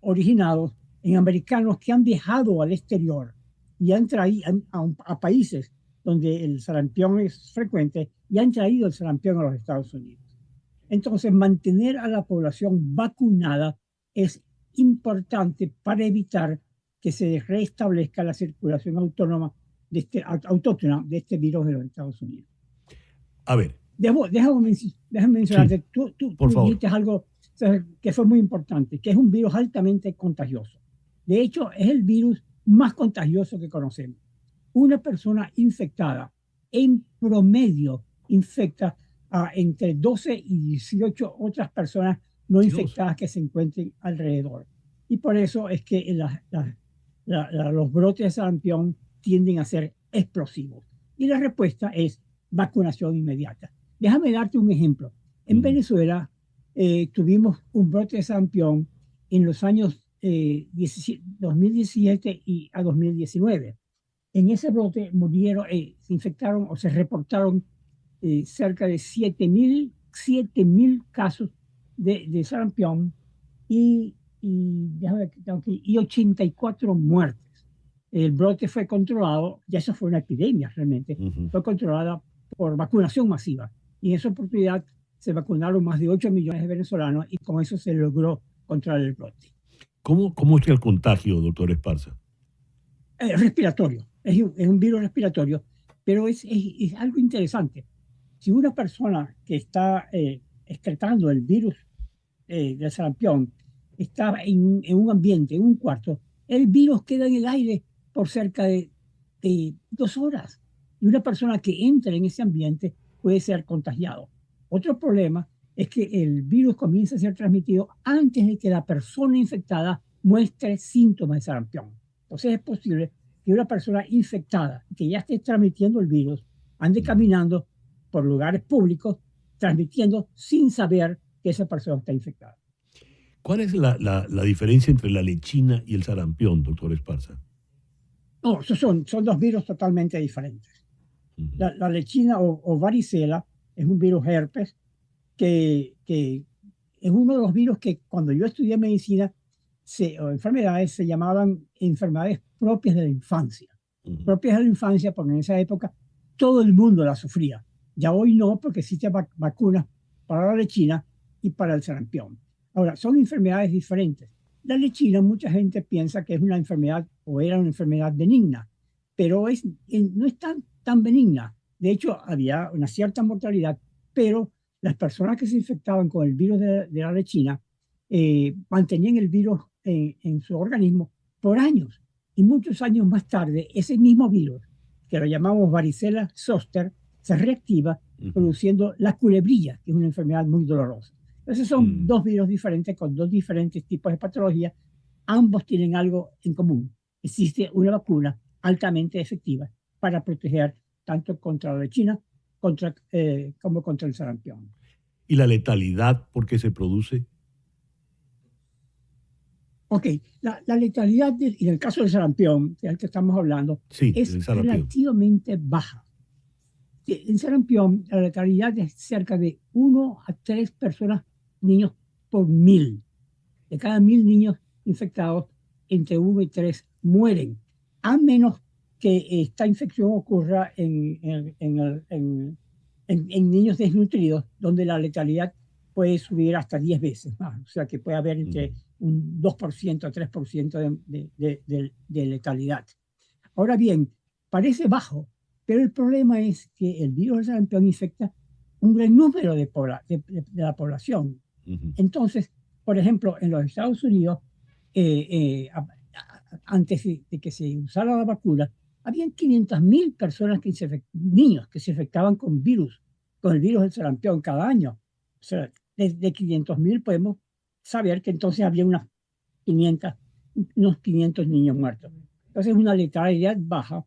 originados en americanos que han viajado al exterior y han traído a países donde el sarampión es frecuente y han traído el sarampión a los Estados Unidos. Entonces, mantener a la población vacunada es importante para evitar que se restablezca la circulación autóctona de este virus de los Estados Unidos. A ver. Déjame mencionarte, sí, tú favor. dijiste algo que fue muy importante, que es un virus altamente contagioso. De hecho, es el virus más contagioso que conocemos. Una persona infectada en promedio infecta a entre 12 y 18 otras personas no infectadas que se encuentren alrededor. Y por eso es que los brotes de sarampión tienden a ser explosivos. Y la respuesta es vacunación inmediata. Déjame darte un ejemplo. En Venezuela tuvimos un brote de sarampión en los años 2017 y a 2019. En ese brote se infectaron o se reportaron cerca de 7.000 casos de sarampión y 84 muertes. El brote fue controlado, ya eso fue una epidemia realmente, fue controlada por vacunación masiva. Y en esa oportunidad se vacunaron más de 8 millones de venezolanos y con eso se logró controlar el brote. ¿Cómo es el contagio, doctor Esparza? Respiratorio. Es un virus respiratorio, pero es algo interesante. Si una persona que está excretando el virus del sarampión está en un ambiente, en un cuarto, el virus queda en el aire por cerca de 2 horas. Y una persona que entra en ese ambiente puede ser contagiado. Otro problema es que el virus comienza a ser transmitido antes de que la persona infectada muestre síntomas de sarampión. Entonces es posible que una persona infectada que ya esté transmitiendo el virus ande caminando por lugares públicos transmitiendo sin saber que esa persona está infectada. ¿Cuál es la diferencia entre la lechina y el sarampión, doctor Esparza? No, son 2 virus totalmente diferentes. La lechina o varicela es un virus herpes que es uno de los virus que cuando yo estudié medicina o enfermedades se llamaban enfermedades propias de la infancia. Propias de la infancia porque en esa época todo el mundo la sufría. Ya hoy no, porque existen vacunas para la lechina y para el sarampión. Ahora, son enfermedades diferentes. La lechina, mucha gente piensa que es una enfermedad o era una enfermedad benigna, pero no es tan benigna. De hecho, había una cierta mortalidad, pero las personas que se infectaban con el virus de la lechina mantenían el virus en su organismo por años. Y muchos años más tarde, ese mismo virus, que lo llamamos varicela zoster, se reactiva produciendo la culebrilla, que es una enfermedad muy dolorosa. Entonces son 2 virus diferentes con 2 diferentes tipos de patología. Ambos tienen algo en común. Existe una vacuna altamente efectiva para proteger tanto contra la lechina como contra el sarampión. y la letalidad por qué se produce? Ok, la letalidad en el caso del sarampión, del que estamos hablando, Sí, es el sarampión. relativamente baja. En sarampión, la letalidad es cerca de 1 a 3 personas, niños por 1000. De cada 1000 niños infectados, entre 1 y 3 mueren, a menos que esta infección ocurra en niños desnutridos, donde la letalidad puede subir hasta 10 veces más. O sea que puede haber entre un 2% a 3% de letalidad. Ahora bien, parece bajo, pero el problema es que el virus del sarampión infecta un gran número de la población. Entonces, por ejemplo, en los Estados Unidos, antes de que se usara la vacuna, habían 500.000 personas, niños que se infectaban con el virus del sarampión cada año. O sea, de 500.000 podemos saber que entonces había unos 500 niños muertos. Entonces, una letalidad baja,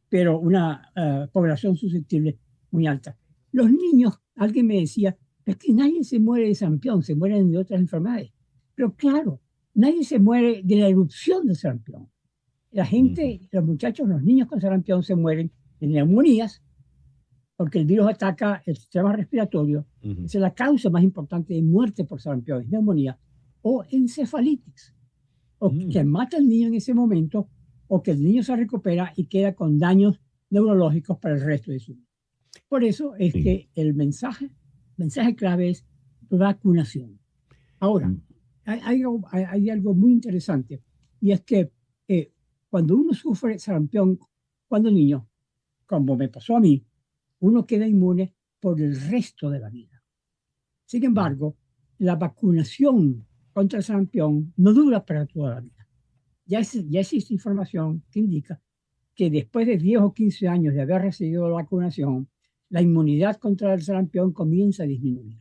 pero una población susceptible muy alta. Los niños, alguien me decía, es que nadie se muere de sarampión, se mueren de otras enfermedades. Pero claro, nadie se muere de la erupción de sarampión. La gente, los muchachos, los niños con sarampión se mueren de neumonías, porque el virus ataca el sistema respiratorio. Esa es la causa más importante de muerte por sarampión, es neumonía, o encefalitis, o que mata al niño en ese momento, o que el niño se recupera y queda con daños neurológicos para el resto de su vida. Por eso es que el mensaje clave es vacunación. Ahora, hay algo muy interesante, y es que cuando uno sufre sarampión cuando niño, como me pasó a mí, uno queda inmune por el resto de la vida. Sin embargo, la vacunación contra el sarampión no dura para toda la vida. Ya existe información que indica que después de 10 o 15 años de haber recibido la vacunación, la inmunidad contra el sarampión comienza a disminuir.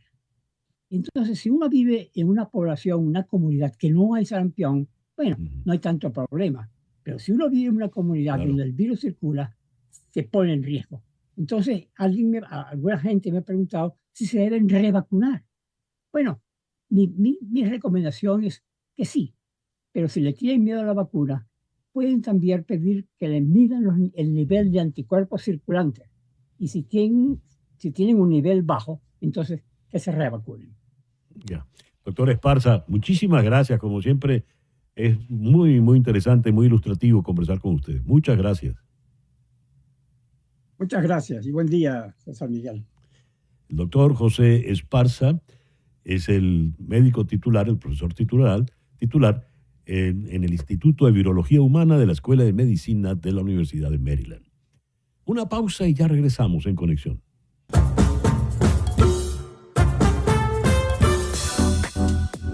Entonces, si uno vive en una población, una comunidad que no hay sarampión, bueno, no hay tanto problema. Pero si uno vive en una comunidad donde el virus circula, se pone en riesgo. Entonces, alguna gente me ha preguntado si se deben revacunar. Bueno, mi recomendación es que sí, pero si le tienen miedo a la vacuna, pueden también pedir que le midan el nivel de anticuerpos circulantes. Y si tienen un nivel bajo, entonces que se revacunen. Ya. Doctor Esparza, muchísimas gracias. Como siempre, es muy, muy interesante, muy ilustrativo conversar con usted. Muchas gracias. Muchas gracias y buen día, César Miguel. El doctor José Esparza es el médico titular, el profesor titular en el Instituto de Virología Humana de la Escuela de Medicina de la Universidad de Maryland. Una pausa y ya regresamos en Conexión.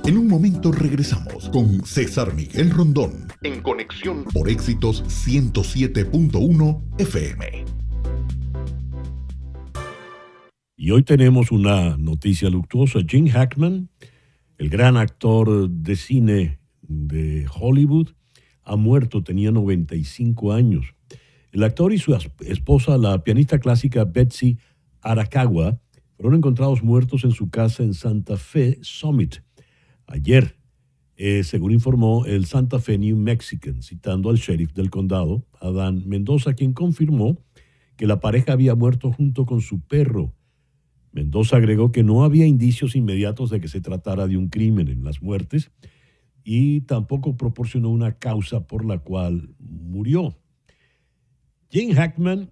En un momento regresamos con César Miguel Rondón en Conexión por Éxitos 107.1 FM. Y hoy tenemos una noticia luctuosa. Gene Hackman, el gran actor de cine de Hollywood, ha muerto, tenía 95 años. El actor y su esposa, la pianista clásica Betsy Arakawa, fueron encontrados muertos en su casa en Santa Fe Summit ayer, según informó el Santa Fe New Mexican, citando al sheriff del condado, Adán Mendoza, quien confirmó que la pareja había muerto junto con su perro. Mendoza agregó que no había indicios inmediatos de que se tratara de un crimen en las muertes y tampoco proporcionó una causa por la cual murió. Gene Hackman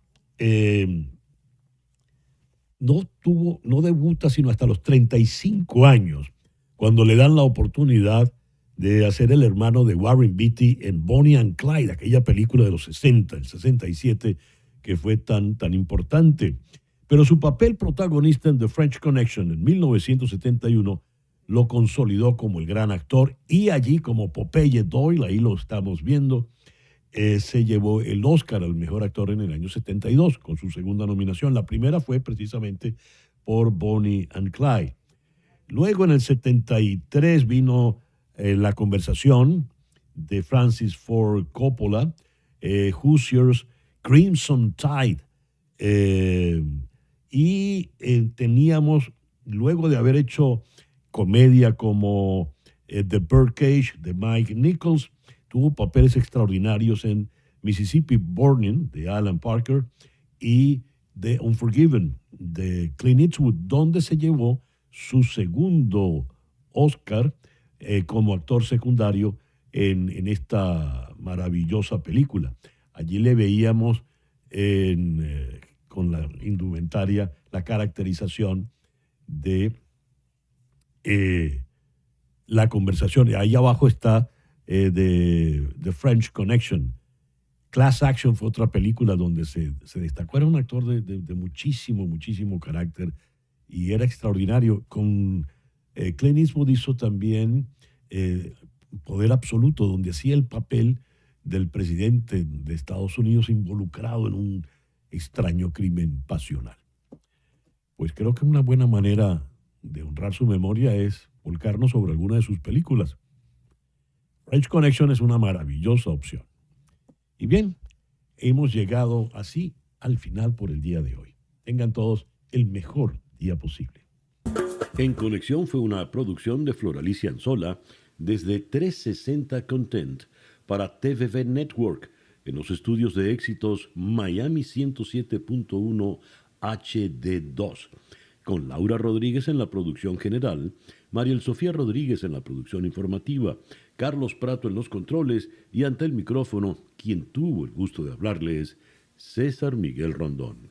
no debuta sino hasta los 35 años, cuando le dan la oportunidad de hacer el hermano de Warren Beatty en Bonnie and Clyde, aquella película de los 60, el 67, que fue tan importante. Pero su papel protagonista en The French Connection en 1971 lo consolidó como el gran actor, y allí como Popeye Doyle, ahí lo estamos viendo, se llevó el Oscar al mejor actor en el año 72 con su segunda nominación. La primera fue precisamente por Bonnie and Clyde. Luego en el 73 vino La conversación de Francis Ford Coppola, Hoosiers, Crimson Tide, y teníamos luego de haber hecho comedia como The Birdcage de Mike Nichols, tuvo papeles extraordinarios en Mississippi Burning de Alan Parker y The Unforgiven de Clint Eastwood, donde se llevó su segundo Oscar como actor secundario en esta maravillosa película. Allí le veíamos con la indumentaria, la caracterización de la conversación. Ahí abajo está The French Connection. Class Action fue otra película donde se destacó. Era un actor de muchísimo carácter y era extraordinario. Con Clint Eastwood hizo también Poder Absoluto, donde hacía el papel del presidente de Estados Unidos involucrado en un extraño crimen pasional. Pues creo que una buena manera de honrar su memoria es volcarnos sobre alguna de sus películas. French Connection es una maravillosa opción. Y bien, hemos llegado así al final por el día de hoy. Tengan todos el mejor día posible. En Conexión fue una producción de Floralicia Anzola desde 360 Content para TVV Network en los estudios de éxitos Miami 107.1 HD2, con Laura Rodríguez en la producción general, Mariel Sofía Rodríguez en la producción informativa, Carlos Prato en los controles y ante el micrófono, quien tuvo el gusto de hablarles, César Miguel Rondón.